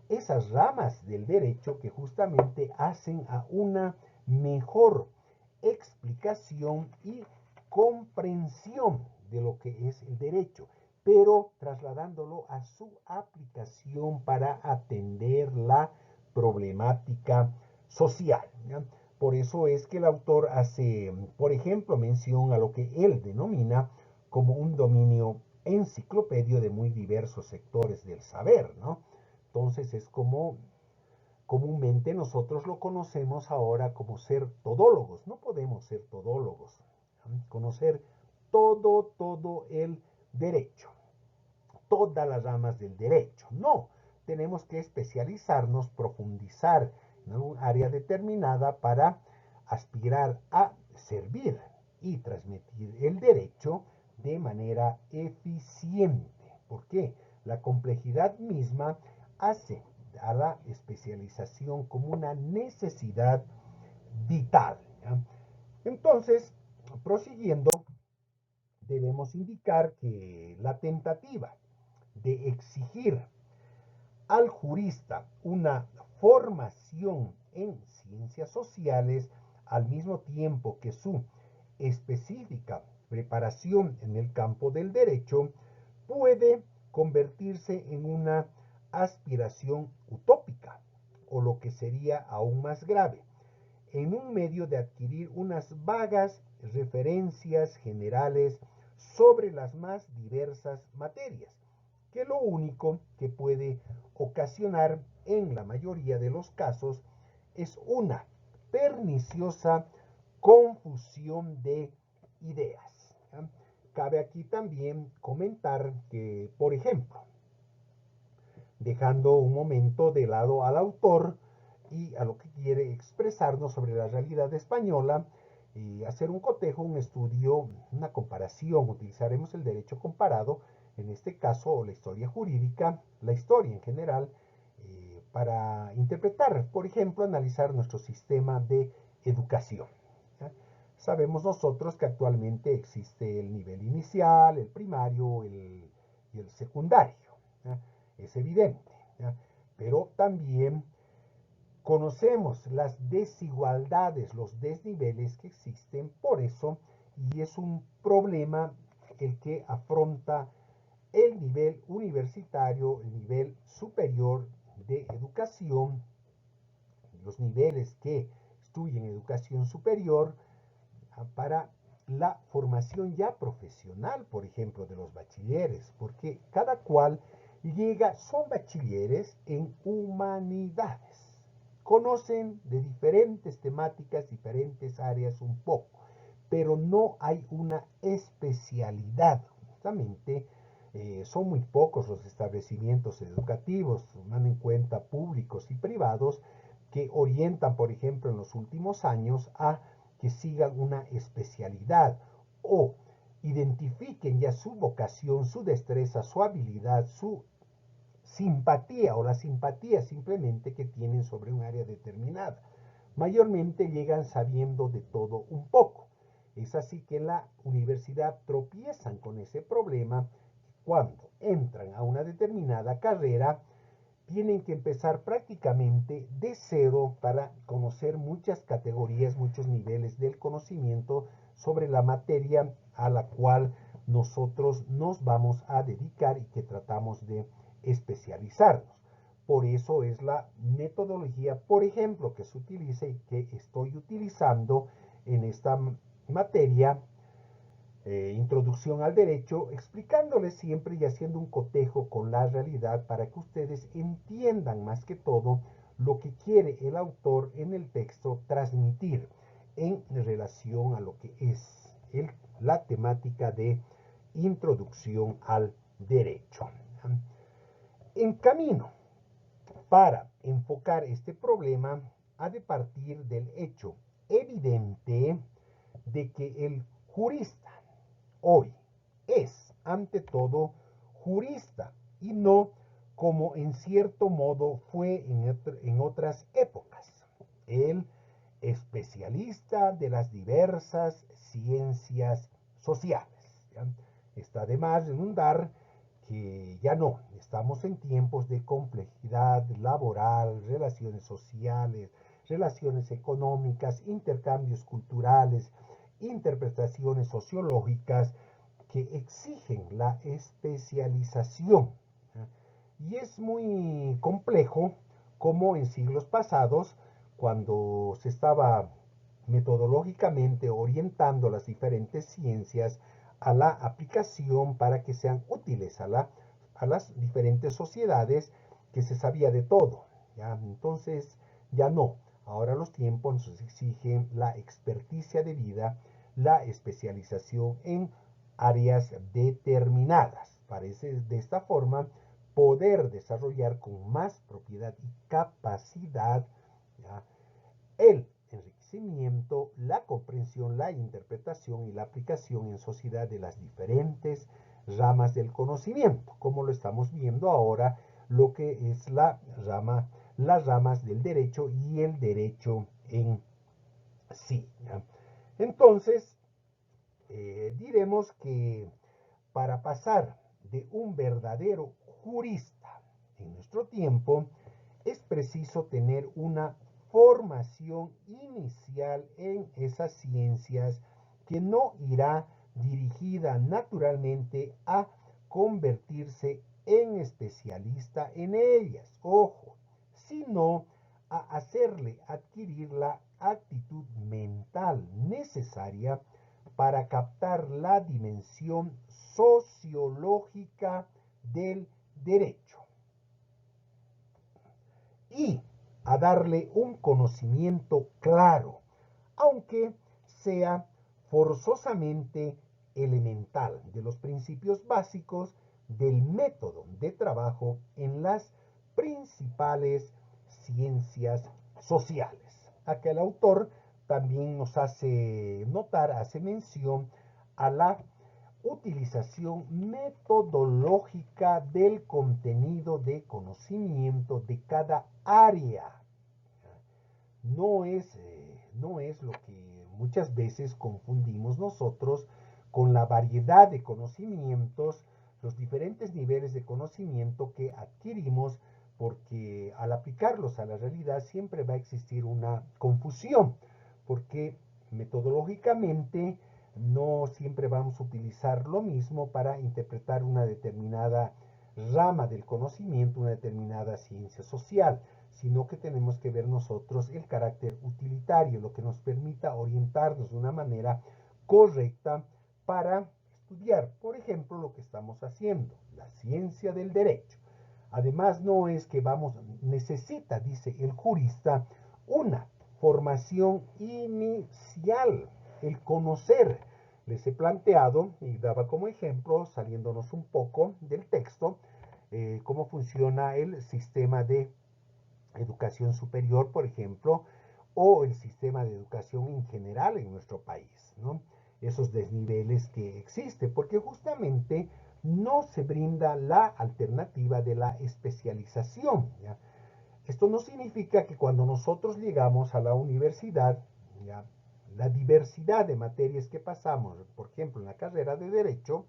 esas ramas del derecho que justamente hacen a una mejor explicación y comprensión de lo que es el derecho, pero trasladándolo a su aplicación para atender la problemática social, ¿ya? Por eso es que el autor hace, por ejemplo, mención a lo que él denomina como un dominio enciclopedio de muy diversos sectores del saber, ¿no? Entonces es como comúnmente nosotros lo conocemos ahora como ser todólogos. No podemos ser todólogos, ¿no? Conocer todo el derecho, todas las ramas del derecho. No, tenemos que especializarnos, profundizar en un área determinada para aspirar a servir y transmitir el derecho de manera eficiente. ¿Por qué? La complejidad misma hace a la especialización como una necesidad vital, ¿ya? Entonces, prosiguiendo, debemos indicar que la tentativa de exigir al jurista una formación en ciencias sociales al mismo tiempo que su específica preparación en el campo del derecho puede convertirse en una aspiración utópica, o lo que sería aún más grave, en un medio de adquirir unas vagas referencias generales sobre las más diversas materias, que lo único que puede ocasionar en la mayoría de los casos es una perniciosa confusión de ideas. ¿Ya? Cabe aquí también comentar que, por ejemplo, dejando un momento de lado al autor y a lo que quiere expresarnos sobre la realidad española, hacer un cotejo, un estudio, una comparación. Utilizaremos el derecho comparado, en este caso la historia jurídica, la historia en general, para interpretar, por ejemplo, analizar nuestro sistema de educación. ¿Ya? Sabemos nosotros que actualmente existe el nivel inicial, el primario y el secundario. ¿Ya? Es evidente. ¿Ya? Pero también conocemos las desigualdades, los desniveles que existen, por eso, y es un problema el que afronta el nivel universitario, el nivel superior de educación, los niveles que estudian educación superior, para la formación ya profesional, por ejemplo, de los bachilleres, porque cada cual llega, son bachilleres en humanidades, conocen de diferentes temáticas, diferentes áreas un poco, pero no hay una especialidad. Justamente son muy pocos los establecimientos educativos, toman en cuenta públicos y privados, que orientan, por ejemplo, en los últimos años a que sigan una especialidad o identifiquen ya su vocación, su destreza, su habilidad, su simpatía o la simpatía simplemente que tienen sobre un área determinada. Mayormente llegan sabiendo de todo un poco. Es así que en la universidad tropiezan con ese problema. Cuando entran a una determinada carrera, tienen que empezar prácticamente de cero para conocer muchas categorías, muchos niveles del conocimiento sobre la materia a la cual nosotros nos vamos a dedicar y que tratamos de especializarnos. Por eso es la metodología, por ejemplo, que se utiliza y que estoy utilizando en esta materia, introducción al derecho, explicándoles siempre y haciendo un cotejo con la realidad para que ustedes entiendan más que todo lo que quiere el autor en el texto transmitir en relación a lo que es la temática de introducción al derecho. En camino para enfocar este problema ha de partir del hecho evidente de que el jurista hoy es, ante todo, jurista y no como en cierto modo fue en otras épocas, el especialista de las diversas ciencias sociales. ¿Ya? Está de más redundar que ya no, estamos en tiempos de complejidad laboral, relaciones sociales, relaciones económicas, intercambios culturales, interpretaciones sociológicas que exigen la especialización. Y es muy complejo como en siglos pasados, cuando se estaba metodológicamente orientando las diferentes ciencias a la aplicación para que sean útiles a las diferentes sociedades, que se sabía de todo. ¿Ya? Entonces, ya no. Ahora los tiempos nos exigen la experticia de vida, la especialización en áreas determinadas. Parece de esta forma poder desarrollar con más propiedad y capacidad, ¿ya?, el enriquecimiento, la comprensión, la interpretación y la aplicación en sociedad de las diferentes ramas del conocimiento, como lo estamos viendo ahora, lo que es las ramas del derecho y el derecho en sí. ¿Ya? Entonces, diremos que para pasar de un verdadero jurista en nuestro tiempo, es preciso tener una formación inicial en esas ciencias que no irá dirigida naturalmente a convertirse en especialista en ellas, ojo, sino a hacerle adquirir la actitud mental necesaria para captar la dimensión sociológica del derecho y a darle un conocimiento claro, aunque sea forzosamente elemental, de los principios básicos del método de trabajo en las principales ciencias sociales. Acá el autor también nos hace notar, hace mención a la utilización metodológica del contenido de conocimiento de cada área. No es lo que muchas veces confundimos nosotros con la variedad de conocimientos, los diferentes niveles de conocimiento que adquirimos, porque al aplicarlos a la realidad siempre va a existir una confusión, porque metodológicamente no siempre vamos a utilizar lo mismo para interpretar una determinada rama del conocimiento, una determinada ciencia social, sino que tenemos que ver nosotros el carácter utilitario, lo que nos permita orientarnos de una manera correcta para estudiar, por ejemplo, lo que estamos haciendo, la ciencia del derecho. Además, no es que necesita, dice el jurista, una formación inicial, el conocer. Les he planteado, y daba como ejemplo, saliéndonos un poco del texto, cómo funciona el sistema de educación superior, por ejemplo, o el sistema de educación en general en nuestro país, ¿no? Esos desniveles que existen, porque justamente no se brinda la alternativa de la especialización, ¿ya? Esto no significa que cuando nosotros llegamos a la universidad, ¿ya?, la diversidad de materias que pasamos, por ejemplo, en la carrera de Derecho,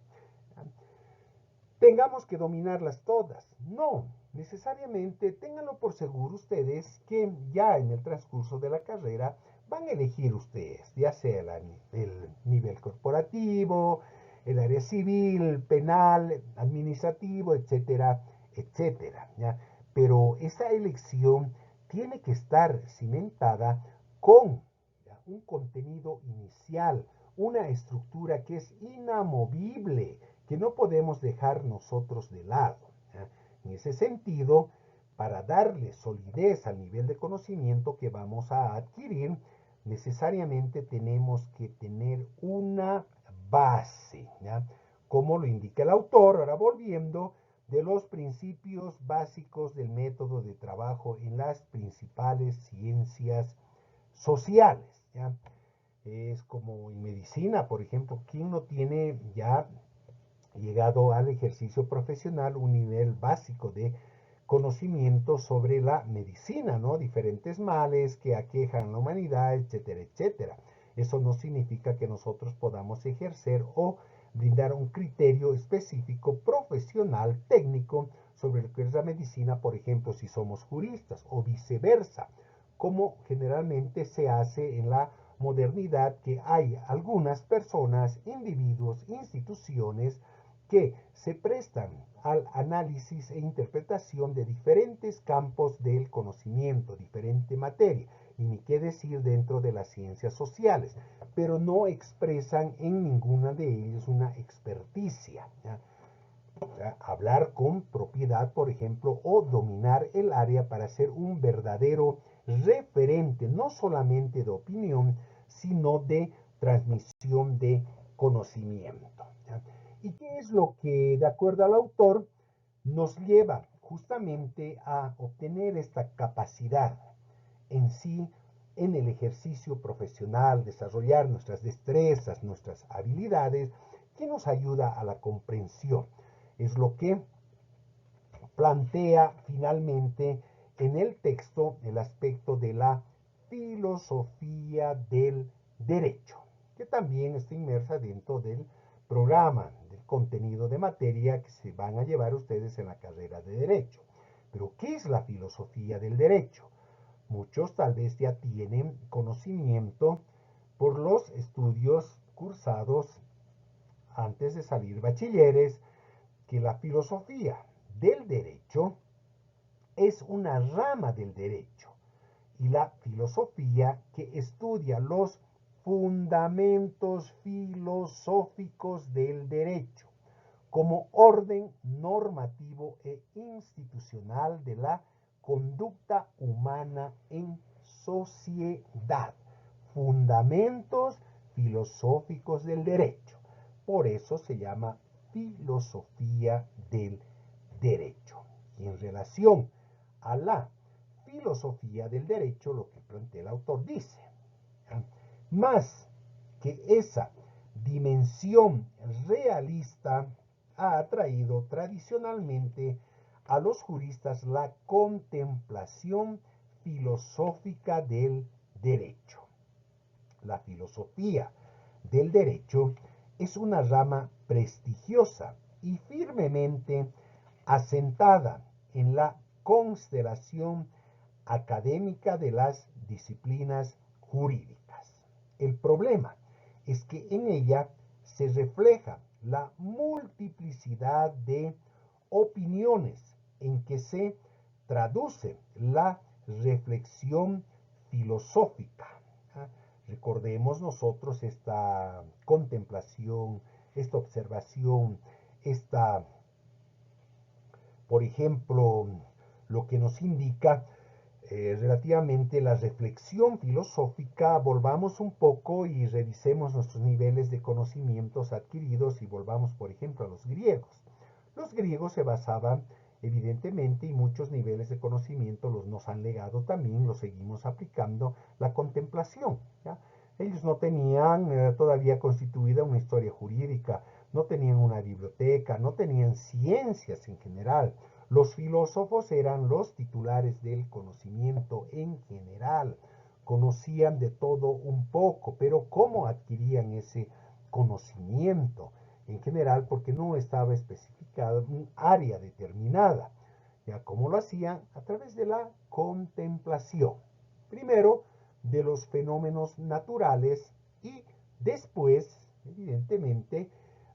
¿ya?, tengamos que dominarlas todas. No, necesariamente ténganlo por seguro ustedes que ya en el transcurso de la carrera van a elegir ustedes, ya sea el nivel corporativo, el área civil, penal, administrativo, etcétera, etcétera, ¿ya? Pero esa elección tiene que estar cimentada con, ¿ya?, un contenido inicial, una estructura que es inamovible, que no podemos dejar nosotros de lado, ¿ya? En ese sentido, para darle solidez al nivel de conocimiento que vamos a adquirir, necesariamente tenemos que tener una base, ¿ya?, como lo indica el autor, ahora volviendo, de los principios básicos del método de trabajo en las principales ciencias sociales, ¿ya? Es como en medicina, por ejemplo, ¿quién no tiene ya llegado al ejercicio profesional un nivel básico de conocimiento sobre la medicina, ¿no? Diferentes males que aquejan a la humanidad, etcétera, etcétera? Eso no significa que nosotros podamos ejercer o brindar un criterio específico, profesional, técnico, sobre lo que es la medicina, por ejemplo, si somos juristas, o viceversa, como generalmente se hace en la modernidad, que hay algunas personas, individuos, instituciones que se prestan al análisis e interpretación de diferentes campos del conocimiento, diferente materia, y ni qué decir dentro de las ciencias sociales, pero no expresan en ninguna de ellas una experticia, ¿ya? O sea, hablar con propiedad, por ejemplo, o dominar el área para ser un verdadero referente, no solamente de opinión, sino de transmisión de conocimiento, ¿ya? ¿Y qué es lo que, de acuerdo al autor, nos lleva justamente a obtener esta capacidad en sí, en el ejercicio profesional, desarrollar nuestras destrezas, nuestras habilidades, que nos ayuda a la comprensión? Es lo que plantea finalmente en el texto el aspecto de la filosofía del derecho, que también está inmersa dentro del programa, del contenido de materia que se van a llevar ustedes en la carrera de Derecho. Pero, ¿qué es la filosofía del derecho? Muchos tal vez ya tienen conocimiento por los estudios cursados antes de salir bachilleres, que la filosofía del derecho es una rama del derecho, y la filosofía que estudia los fundamentos filosóficos del derecho como orden normativo e institucional de la conducta humana en sociedad. Fundamentos filosóficos del derecho. Por eso se llama filosofía del derecho. Y en relación a la filosofía del derecho, lo que plantea el autor dice, Más que esa dimensión realista ha atraído tradicionalmente a los juristas la contemplación filosófica del derecho. La filosofía del derecho es una rama prestigiosa y firmemente asentada en la constelación académica de las disciplinas jurídicas. El problema es que en ella se refleja la multiplicidad de opiniones en que se traduce la reflexión filosófica. Recordemos nosotros esta contemplación, esta observación, por ejemplo, lo que nos indica relativamente la reflexión filosófica. Volvamos un poco y revisemos nuestros niveles de conocimientos adquiridos y volvamos, por ejemplo, a los griegos. Los griegos se basaban evidentemente, y muchos niveles de conocimiento nos han legado también, los seguimos aplicando, la contemplación. ¿Ya? Ellos no tenían todavía constituida una historia jurídica, no tenían una biblioteca, no tenían ciencias en general. Los filósofos eran los titulares del conocimiento en general, conocían de todo un poco, pero ¿cómo adquirían ese conocimiento? En general, porque no estaba especificado en un área determinada. ¿Ya cómo lo hacían? A través de la contemplación. Primero, de los fenómenos naturales y después, evidentemente,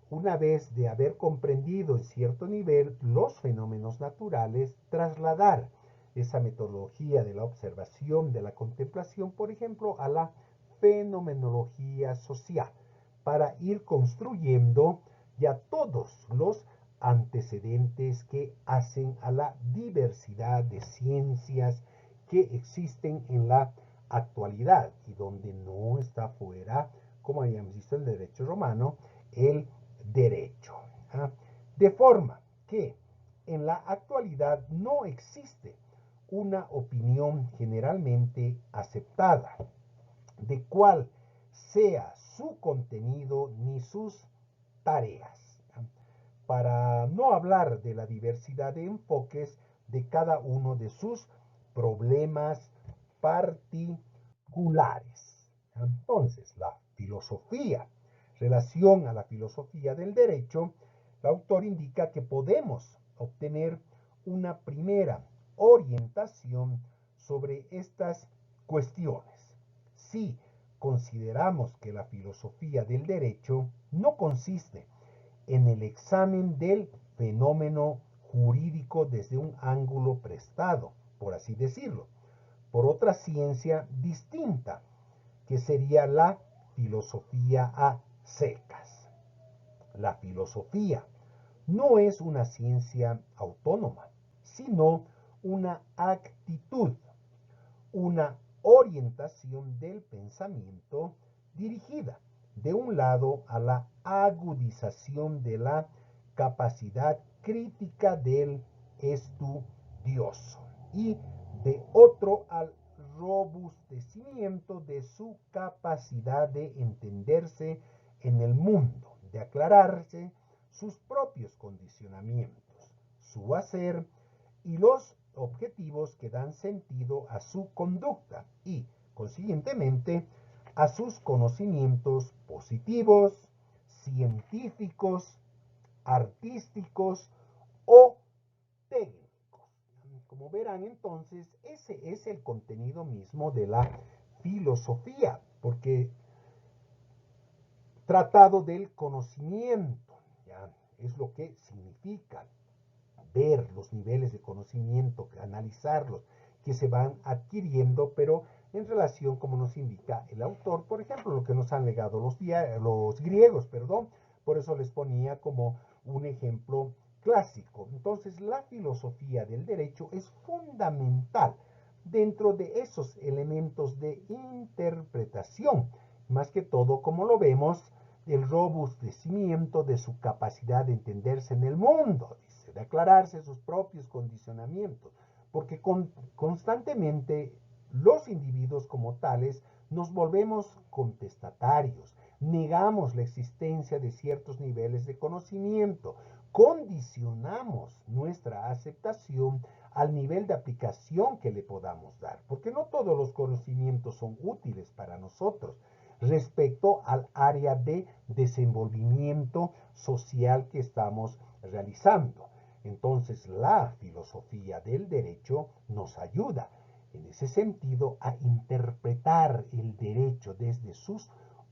una vez de haber comprendido en cierto nivel los fenómenos naturales, trasladar esa metodología de la observación, de la contemplación, por ejemplo, a la fenomenología social, para ir construyendo ya todos los antecedentes que hacen a la diversidad de ciencias que existen en la actualidad y donde no está fuera, como habíamos visto en el derecho romano, el derecho. De forma que en la actualidad no existe una opinión generalmente aceptada de cuál sea su contenido ni sus tareas. Para no hablar de la diversidad de enfoques de cada uno de sus problemas particulares. Entonces, la filosofía, relación a la filosofía del derecho, el autor indica que podemos obtener una primera orientación sobre estas cuestiones. Si consideramos que la filosofía del derecho no consiste en el examen del fenómeno jurídico desde un ángulo prestado, por así decirlo, por otra ciencia distinta, que sería la filosofía a secas. La filosofía no es una ciencia autónoma, sino una actitud, una orientación del pensamiento dirigida, de un lado, a la agudización de la capacidad crítica del estudioso y de otro al robustecimiento de su capacidad de entenderse en el mundo, de aclararse sus propios condicionamientos, su hacer y los objetivos que dan sentido a su conducta y, consiguientemente, a sus conocimientos positivos, científicos, artísticos o técnicos. Como verán, entonces, ese es el contenido mismo de la filosofía, porque tratado del conocimiento, ¿ya? Es lo que significa ver los niveles de conocimiento, analizarlos, que se van adquiriendo, pero en relación, como nos indica el autor, por ejemplo, lo que nos han legado los griegos, perdón, por eso les ponía como un ejemplo clásico. Entonces, la filosofía del derecho es fundamental dentro de esos elementos de interpretación, más que todo, como lo vemos, el robustecimiento de su capacidad de entenderse en el mundo, dice, de aclararse sus propios condicionamientos, porque constantemente los individuos como tales nos volvemos contestatarios, negamos la existencia de ciertos niveles de conocimiento, condicionamos nuestra aceptación al nivel de aplicación que le podamos dar, porque no todos los conocimientos son útiles para nosotros respecto al área de desenvolvimiento social que estamos realizando. Entonces, la filosofía del derecho nos ayuda en ese sentido a interpretar el derecho desde sus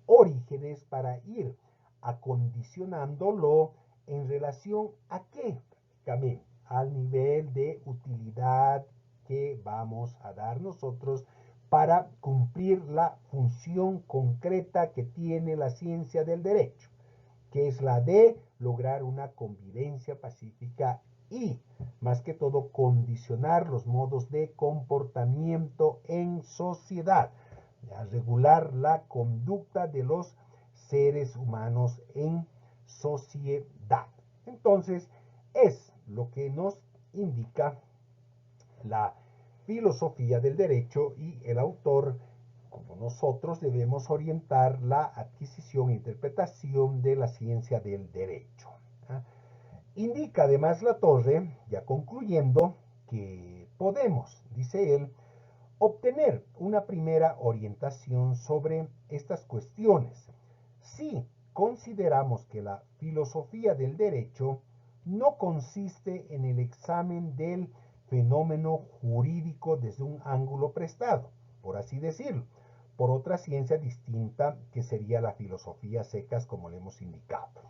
orígenes para ir acondicionándolo en relación a qué, prácticamente, al nivel de utilidad que vamos a dar nosotros para cumplir la función concreta que tiene la ciencia del derecho, que es la de lograr una convivencia pacífica y, más que todo, condicionar los modos de comportamiento en sociedad, a regular la conducta de los seres humanos en sociedad. Entonces, es lo que nos indica la filosofía del derecho y el autor, como nosotros, debemos orientar la adquisición e interpretación de la ciencia del derecho. Indica además la torre, ya concluyendo, que podemos, dice él, obtener una primera orientación sobre estas cuestiones si consideramos que la filosofía del derecho no consiste en el examen del fenómeno jurídico desde un ángulo prestado, por así decirlo, por otra ciencia distinta que sería la filosofía secas, como le hemos indicado.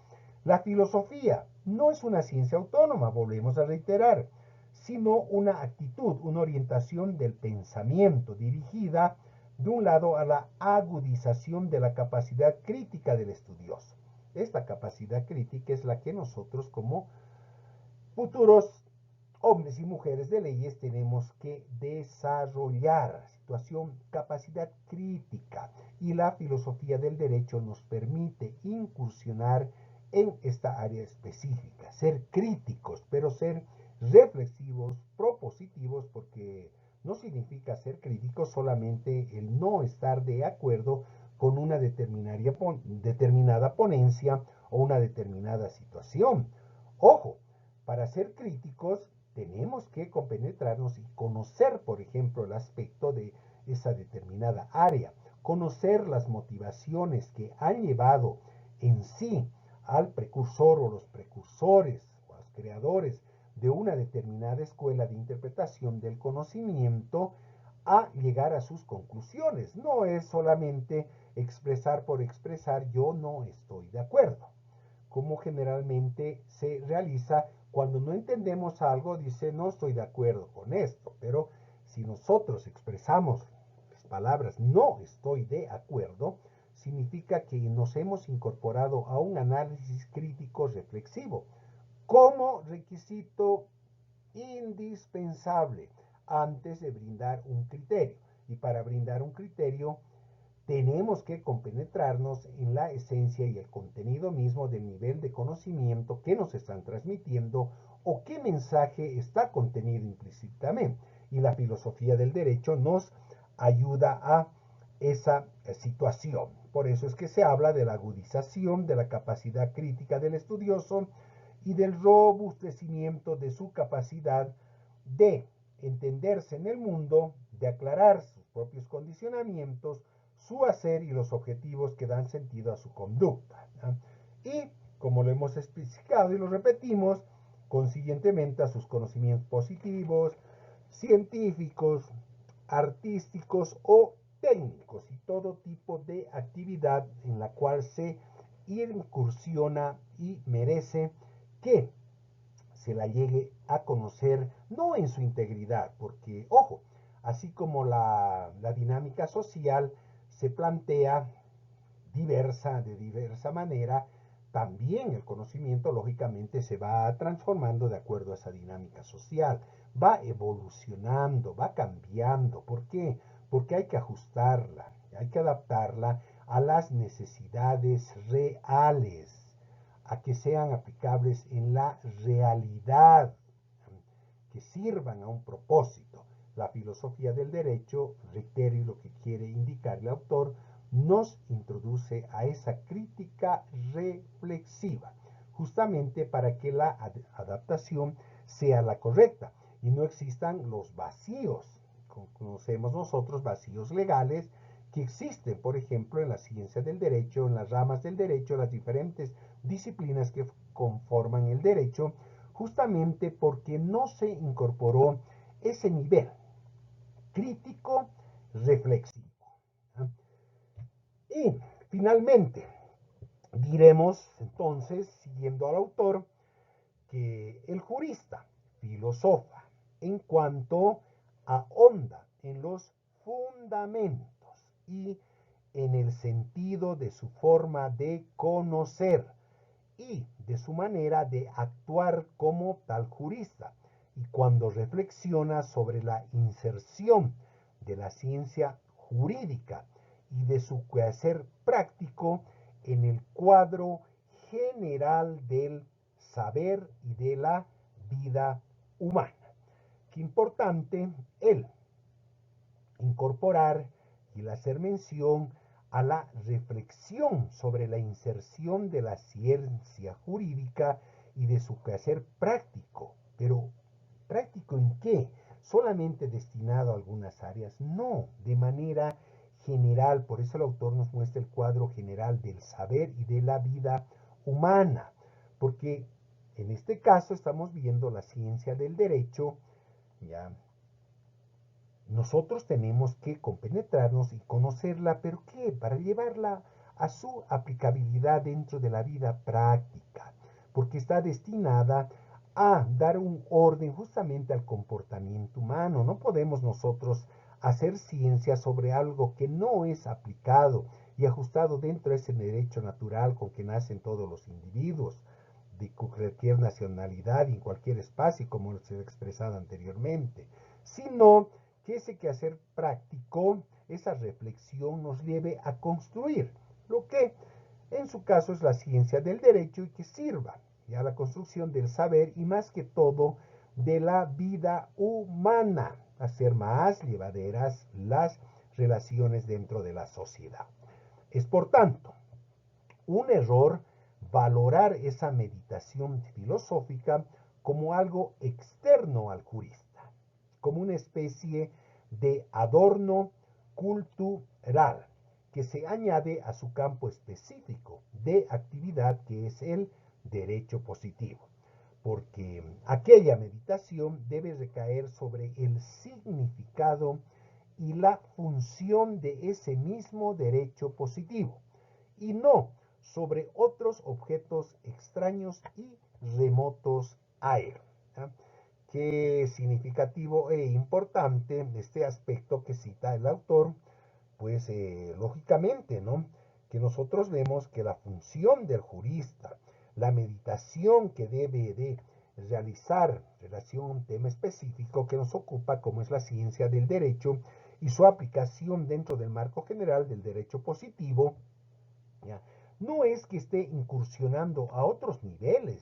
La filosofía no es una ciencia autónoma, volvemos a reiterar, sino una actitud, una orientación del pensamiento dirigida de un lado a la agudización de la capacidad crítica del estudioso. Esta capacidad crítica es la que nosotros como futuros hombres y mujeres de leyes tenemos que desarrollar. Situación, capacidad crítica. Y la filosofía del derecho nos permite incursionar en esta área específica. Ser críticos, pero ser reflexivos, propositivos, porque no significa ser críticos solamente el no estar de acuerdo con una determinada ponencia o una determinada situación. Ojo, para ser críticos tenemos que compenetrarnos y conocer, por ejemplo, el aspecto de esa determinada área, conocer las motivaciones que han llevado en sí al precursor o los precursores o los creadores de una determinada escuela de interpretación del conocimiento a llegar a sus conclusiones. No es solamente expresar por expresar, yo no estoy de acuerdo, como generalmente se realiza cuando no entendemos algo, dice no estoy de acuerdo con esto, pero si nosotros expresamos las palabras no estoy de acuerdo, significa que nos hemos incorporado a un análisis crítico reflexivo como requisito indispensable antes de brindar un criterio. Y para brindar un criterio tenemos que compenetrarnos en la esencia y el contenido mismo del nivel de conocimiento que nos están transmitiendo o qué mensaje está contenido implícitamente. Y la filosofía del derecho nos ayuda a esa situación. Por eso es que se habla de la agudización de la capacidad crítica del estudioso y del robustecimiento de su capacidad de entenderse en el mundo, de aclarar sus propios condicionamientos, su hacer y los objetivos que dan sentido a su conducta. ¿No? Y, como lo hemos especificado y lo repetimos, consiguientemente a sus conocimientos positivos, científicos, artísticos o técnicos y todo tipo de actividad en la cual se incursiona y merece que se la llegue a conocer, no en su integridad, porque, ojo, así como la dinámica social se plantea de diversa manera, también el conocimiento lógicamente se va transformando de acuerdo a esa dinámica social, va evolucionando, va cambiando. ¿Por qué? Porque hay que ajustarla, hay que adaptarla a las necesidades reales, a que sean aplicables en la realidad, que sirvan a un propósito. la filosofía del derecho, reitero lo que quiere indicar el autor, nos introduce a esa crítica reflexiva, justamente para que la adaptación sea la correcta y no existan los vacíos, como conocemos nosotros, vacíos legales, que existen, por ejemplo, en la ciencia del derecho, en las ramas del derecho, las diferentes disciplinas que conforman el derecho, justamente porque no se incorporó ese nivel crítico reflexivo. Y finalmente, diremos entonces, siguiendo al autor, que el jurista filosofa en cuanto ahonda en los fundamentos y en el sentido de su forma de conocer y de su manera de actuar como tal jurista, y cuando reflexiona sobre la inserción de la ciencia jurídica y de su quehacer práctico en el cuadro general del saber y de la vida humana. Qué importante el incorporar y el hacer mención a la reflexión sobre la inserción de la ciencia jurídica y de su quehacer práctico. Pero, ¿práctico en qué? ¿Solamente destinado a algunas áreas? No, de manera general. Por eso el autor nos muestra el cuadro general del saber y de la vida humana. Porque en este caso estamos viendo la ciencia del derecho, ya. Nosotros tenemos que compenetrarnos y conocerla, pero ¿qué? Para llevarla a su aplicabilidad dentro de la vida práctica, porque está destinada a dar un orden justamente al comportamiento humano. No podemos nosotros hacer ciencia sobre algo que no es aplicado y ajustado dentro de ese derecho natural con que nacen todos los individuos, de cualquier nacionalidad y en cualquier espacio, como se ha expresado anteriormente, sino que ese quehacer práctico, esa reflexión nos lleve a construir lo que en su caso es la ciencia del derecho y que sirva ya a la construcción del saber y más que todo de la vida humana, hacer más llevaderas las relaciones dentro de la sociedad. Es por tanto un error valorar esa meditación filosófica como algo externo al jurista, como una especie de adorno cultural que se añade a su campo específico de actividad que es el derecho positivo, porque aquella meditación debe recaer sobre el significado y la función de ese mismo derecho positivo, y no sobre otros objetos extraños y remotos a él. ¿Ya? Qué significativo e importante este aspecto que cita el autor, pues lógicamente, ¿no? Que nosotros vemos que la función del jurista, la meditación que debe de realizar en relación a un tema específico que nos ocupa, como es la ciencia del derecho y su aplicación dentro del marco general del derecho positivo, ¿ya? No es que esté incursionando a otros niveles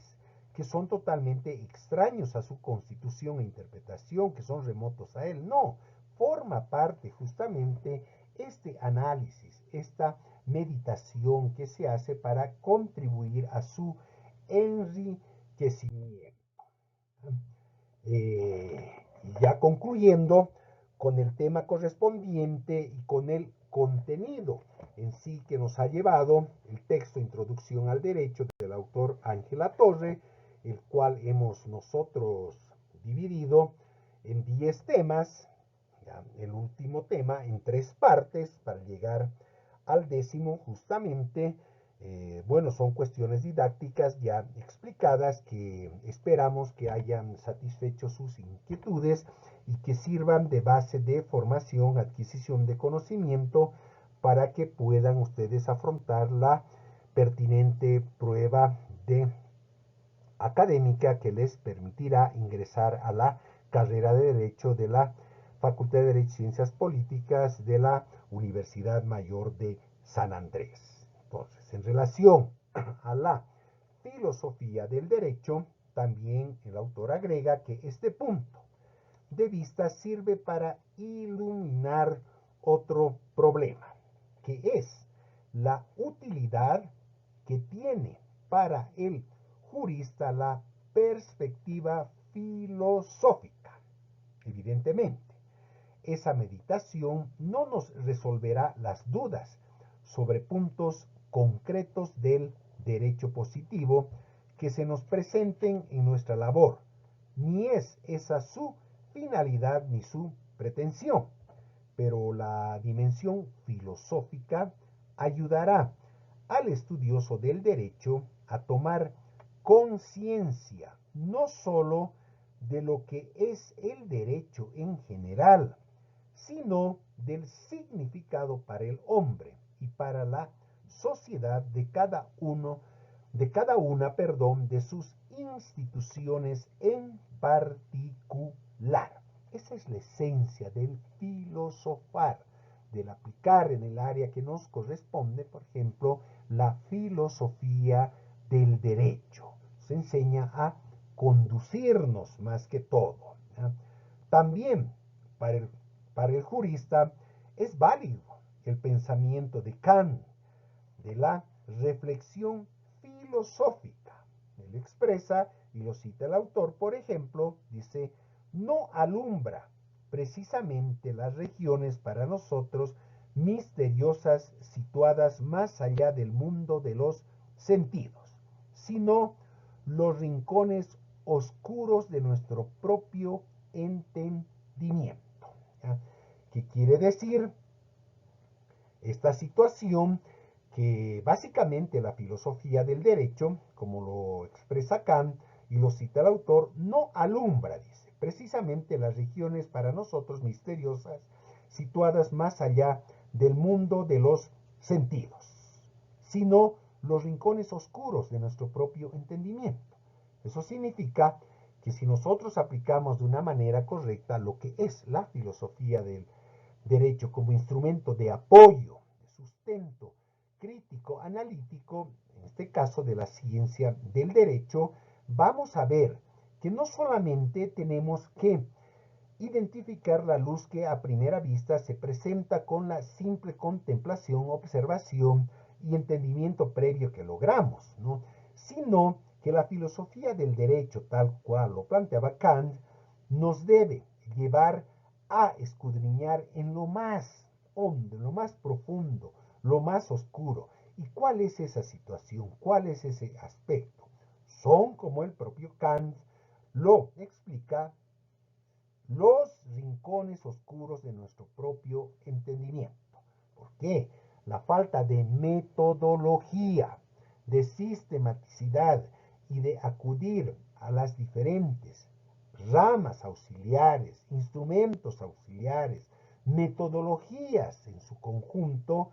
que son totalmente extraños a su constitución e interpretación, que son remotos a él. No, forma parte justamente este análisis, esta meditación que se hace para contribuir a su enriquecimiento. Ya concluyendo con el tema correspondiente y con el contenido en sí que nos ha llevado el texto Introducción al Derecho del autor Ángela Torre, el cual hemos nosotros dividido en 10 temas, ya, el último tema en 3 partes para llegar al 10º justamente. Bueno, son cuestiones didácticas ya explicadas que esperamos que hayan satisfecho sus inquietudes y que sirvan de base de formación, adquisición de conocimiento para que puedan ustedes afrontar la pertinente prueba de académica que les permitirá ingresar a la carrera de Derecho de la Facultad de Derecho y Ciencias Políticas de la Universidad Mayor de San Andrés. Entonces, en relación a la filosofía del derecho, también el autor agrega que este punto de vista sirve para iluminar otro problema, que es la utilidad que tiene para el jurista la perspectiva filosófica. Evidentemente, esa meditación no nos resolverá las dudas sobre puntos concretos del derecho positivo que se nos presenten en nuestra labor, ni es esa su finalidad ni su pretensión, pero la dimensión filosófica ayudará al estudioso del derecho a tomar conciencia no sólo de lo que es el derecho en general, sino del significado para el hombre y para la sociedad de cada una, de sus instituciones en particular. Esa es la esencia del filosofar, del aplicar en el área que nos corresponde, por ejemplo, la filosofía del derecho. Se enseña a conducirnos más que todo. También para el jurista es válido el pensamiento de Kant, de la reflexión filosófica. Él expresa, y lo cita el autor, por ejemplo, dice, no alumbra precisamente las regiones para nosotros misteriosas situadas más allá del mundo de los sentidos, sino los rincones oscuros de nuestro propio entendimiento. ¿Qué quiere decir esta situación? Que básicamente la filosofía del derecho, como lo expresa Kant y lo cita el autor, no alumbra, dice, precisamente las regiones para nosotros misteriosas, situadas más allá del mundo de los sentidos, sino los rincones oscuros de nuestro propio entendimiento. Eso significa que si nosotros aplicamos de una manera correcta lo que es la filosofía del derecho como instrumento de apoyo, de sustento, crítico, analítico, en este caso de la ciencia del derecho, vamos a ver que no solamente tenemos que identificar la luz que a primera vista se presenta con la simple contemplación, observación y entendimiento previo que logramos, ¿no? Sino que la filosofía del derecho, tal cual lo planteaba Kant, nos debe llevar a escudriñar en lo más hondo, en lo más profundo, lo más oscuro. ¿Y cuál es esa situación? ¿Cuál es ese aspecto? Son, como el propio Kant lo explica, los rincones oscuros de nuestro propio entendimiento. ¿Por qué? La falta de metodología, de sistematicidad y de acudir a las diferentes ramas auxiliares, instrumentos auxiliares, metodologías en su conjunto,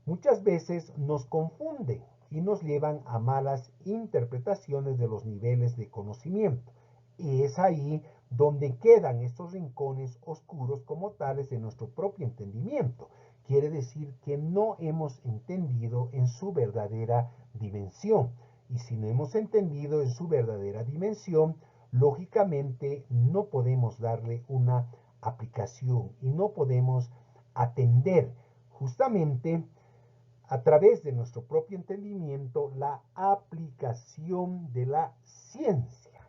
muchas veces nos confunden y nos llevan a malas interpretaciones de los niveles de conocimiento. Y es ahí donde quedan estos rincones oscuros como tales de nuestro propio entendimiento. Quiere decir que no hemos entendido en su verdadera dimensión. Y si no hemos entendido en su verdadera dimensión, lógicamente no podemos darle una aplicación y no podemos atender justamente a través de nuestro propio entendimiento la aplicación de la ciencia,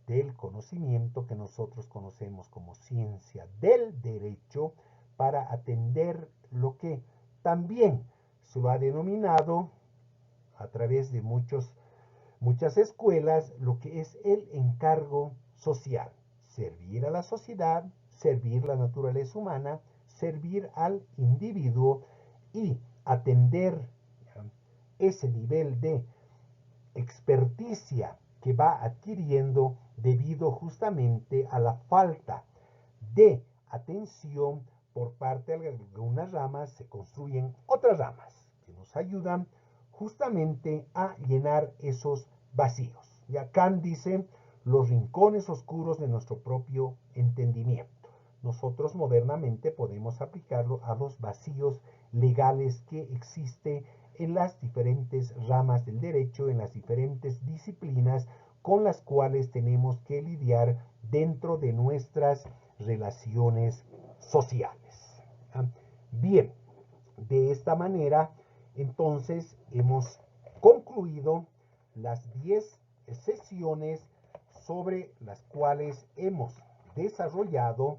del conocimiento que nosotros conocemos como ciencia del derecho, para atender lo que también se lo ha denominado a través de muchas escuelas, lo que es el encargo social. Servir a la sociedad, servir la naturaleza humana, servir al individuo y atender ese nivel de experticia que va adquiriendo debido justamente a la falta de atención por parte de algunas ramas. Se construyen otras ramas que nos ayudan justamente a llenar esos vacíos. Y Kant dice los rincones oscuros de nuestro propio entendimiento. Nosotros modernamente podemos aplicarlo a los vacíos legales que existen en las diferentes ramas del derecho, en las diferentes disciplinas con las cuales tenemos que lidiar dentro de nuestras relaciones sociales. Bien, de esta manera, entonces, hemos concluido las 10 sesiones sobre las cuales hemos desarrollado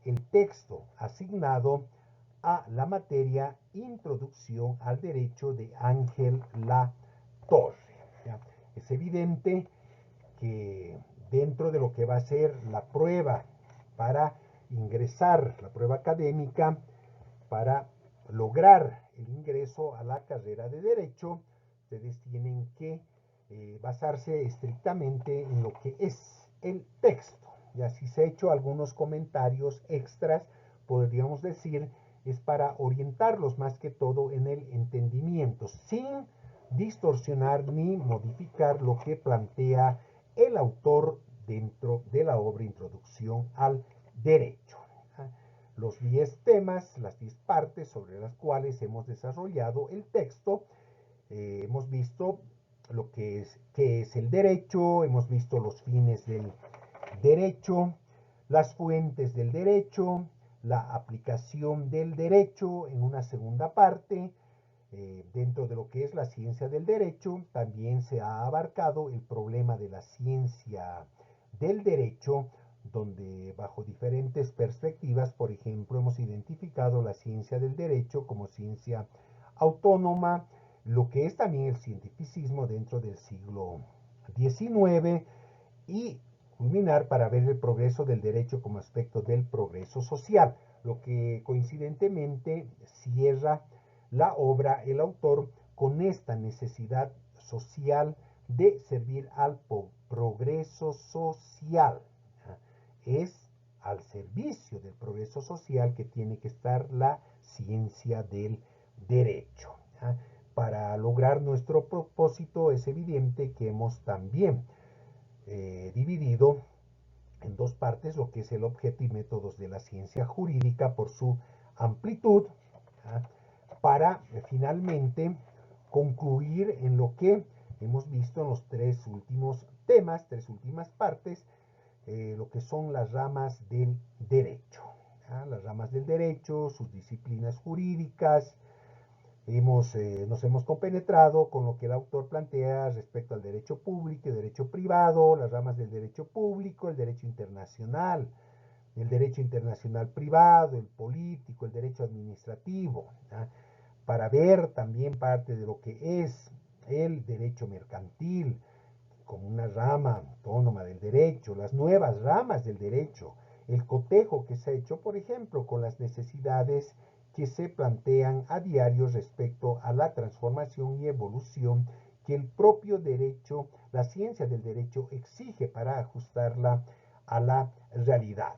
el texto asignado a la materia Introducción al Derecho de Ángel Latorre. Es evidente que dentro de lo que va a ser la prueba para ingresar, la prueba académica, para lograr el ingreso a la carrera de Derecho, ustedes tienen que basarse estrictamente en lo que es el texto. Y así se han hecho algunos comentarios extras, podríamos decir, es para orientarlos más que todo en el entendimiento, sin distorsionar ni modificar lo que plantea el autor dentro de la obra Introducción al Derecho. Los 10 temas, las 10 partes sobre las cuales hemos desarrollado el texto, hemos visto lo que es el derecho, hemos visto los fines del derecho, las fuentes del derecho, la aplicación del derecho en una segunda parte. Dentro de lo que es la ciencia del derecho, también se ha abarcado el problema de la ciencia del derecho, donde bajo diferentes perspectivas, por ejemplo, hemos identificado la ciencia del derecho como ciencia autónoma, lo que es también el cientificismo dentro del siglo XIX, y culminar para ver el progreso del derecho como aspecto del progreso social, lo que coincidentemente cierra la obra, el autor, con esta necesidad social de servir al progreso social. Es al servicio del progreso social que tiene que estar la ciencia del derecho. Para lograr nuestro propósito es evidente que hemos también dividido en dos partes lo que es el objeto y métodos de la ciencia jurídica por su amplitud, para finalmente concluir en lo que hemos visto en los tres últimos temas, tres últimas partes, lo que son las ramas del derecho. Las ramas del derecho, sus disciplinas jurídicas. Nos hemos compenetrado con lo que el autor plantea respecto al derecho público y derecho privado, las ramas del derecho público, el derecho internacional privado, el político, el derecho administrativo, para ver también parte de lo que es el derecho mercantil como una rama autónoma del derecho, las nuevas ramas del derecho, el cotejo que se ha hecho, por ejemplo, con las necesidades que se plantean a diario respecto a la transformación y evolución que el propio derecho, la ciencia del derecho, exige para ajustarla a la realidad.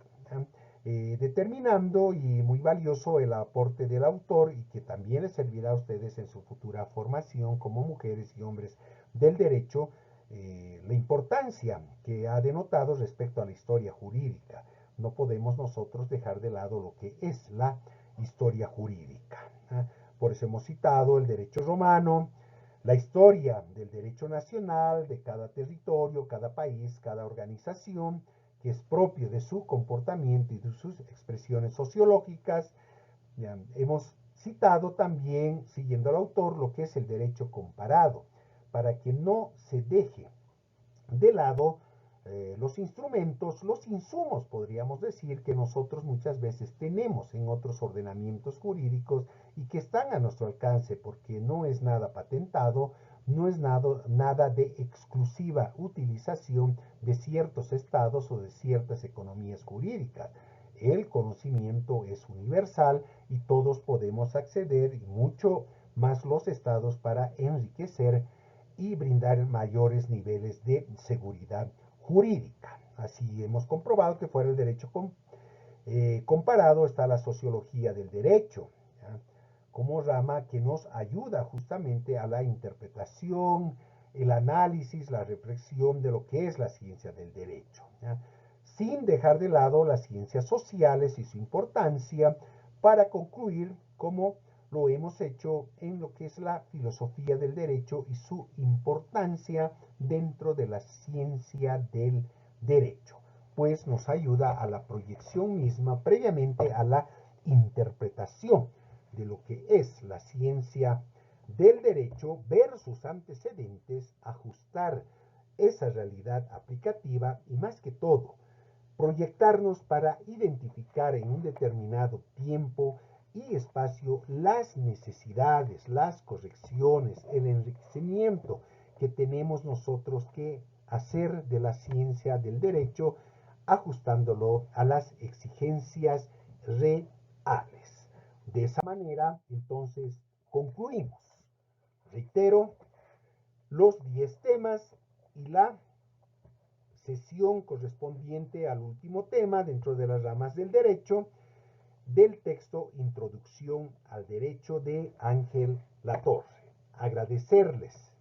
Determinando, y muy valioso, el aporte del autor, y que también les servirá a ustedes en su futura formación como mujeres y hombres del derecho, la importancia que ha denotado respecto a la historia jurídica. No podemos nosotros dejar de lado lo que es la historia jurídica. Por eso hemos citado el derecho romano, la historia del derecho nacional de cada territorio, cada país, cada organización, que es propio de su comportamiento y de sus expresiones sociológicas. Ya, hemos citado también, siguiendo al autor, lo que es el derecho comparado, para que no se deje de lado los instrumentos, los insumos, podríamos decir, que nosotros muchas veces tenemos en otros ordenamientos jurídicos y que están a nuestro alcance, porque no es nada patentado, no es nada de exclusiva utilización de ciertos estados o de ciertas economías jurídicas. El conocimiento es universal y todos podemos acceder, y mucho más los estados, para enriquecer y brindar mayores niveles de seguridad jurídica. Así hemos comprobado que fuera el derecho comparado está la sociología del derecho, ¿ya? Como rama que nos ayuda justamente a la interpretación, el análisis, la reflexión de lo que es la ciencia del derecho, ¿ya? Sin dejar de lado las ciencias sociales y su importancia, para concluir como lo hemos hecho en lo que es la filosofía del derecho y su importancia dentro de la ciencia del derecho. pues nos ayuda a la proyección misma previamente a la interpretación de lo que es la ciencia del derecho, ver sus antecedentes, ajustar esa realidad aplicativa y más que todo, proyectarnos para identificar en un determinado tiempo y espacio las necesidades, las correcciones, el enriquecimiento que tenemos nosotros que hacer de la ciencia del derecho, ajustándolo a las exigencias reales. De esa manera, entonces, concluimos. Reitero, los 10 temas y la sesión correspondiente al último tema dentro de las ramas del derecho del texto Introducción al Derecho de Ángel Latorre. Agradecerles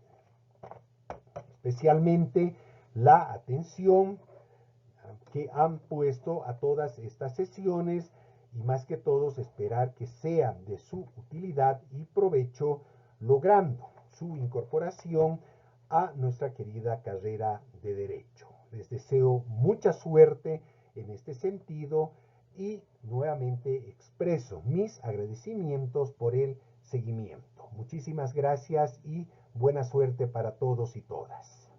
especialmente la atención que han puesto a todas estas sesiones y más que todos esperar que sea de su utilidad y provecho, logrando su incorporación a nuestra querida carrera de Derecho. Les deseo mucha suerte en este sentido y nuevamente expreso mis agradecimientos por el seguimiento. Muchísimas gracias y buena suerte para todos y todas.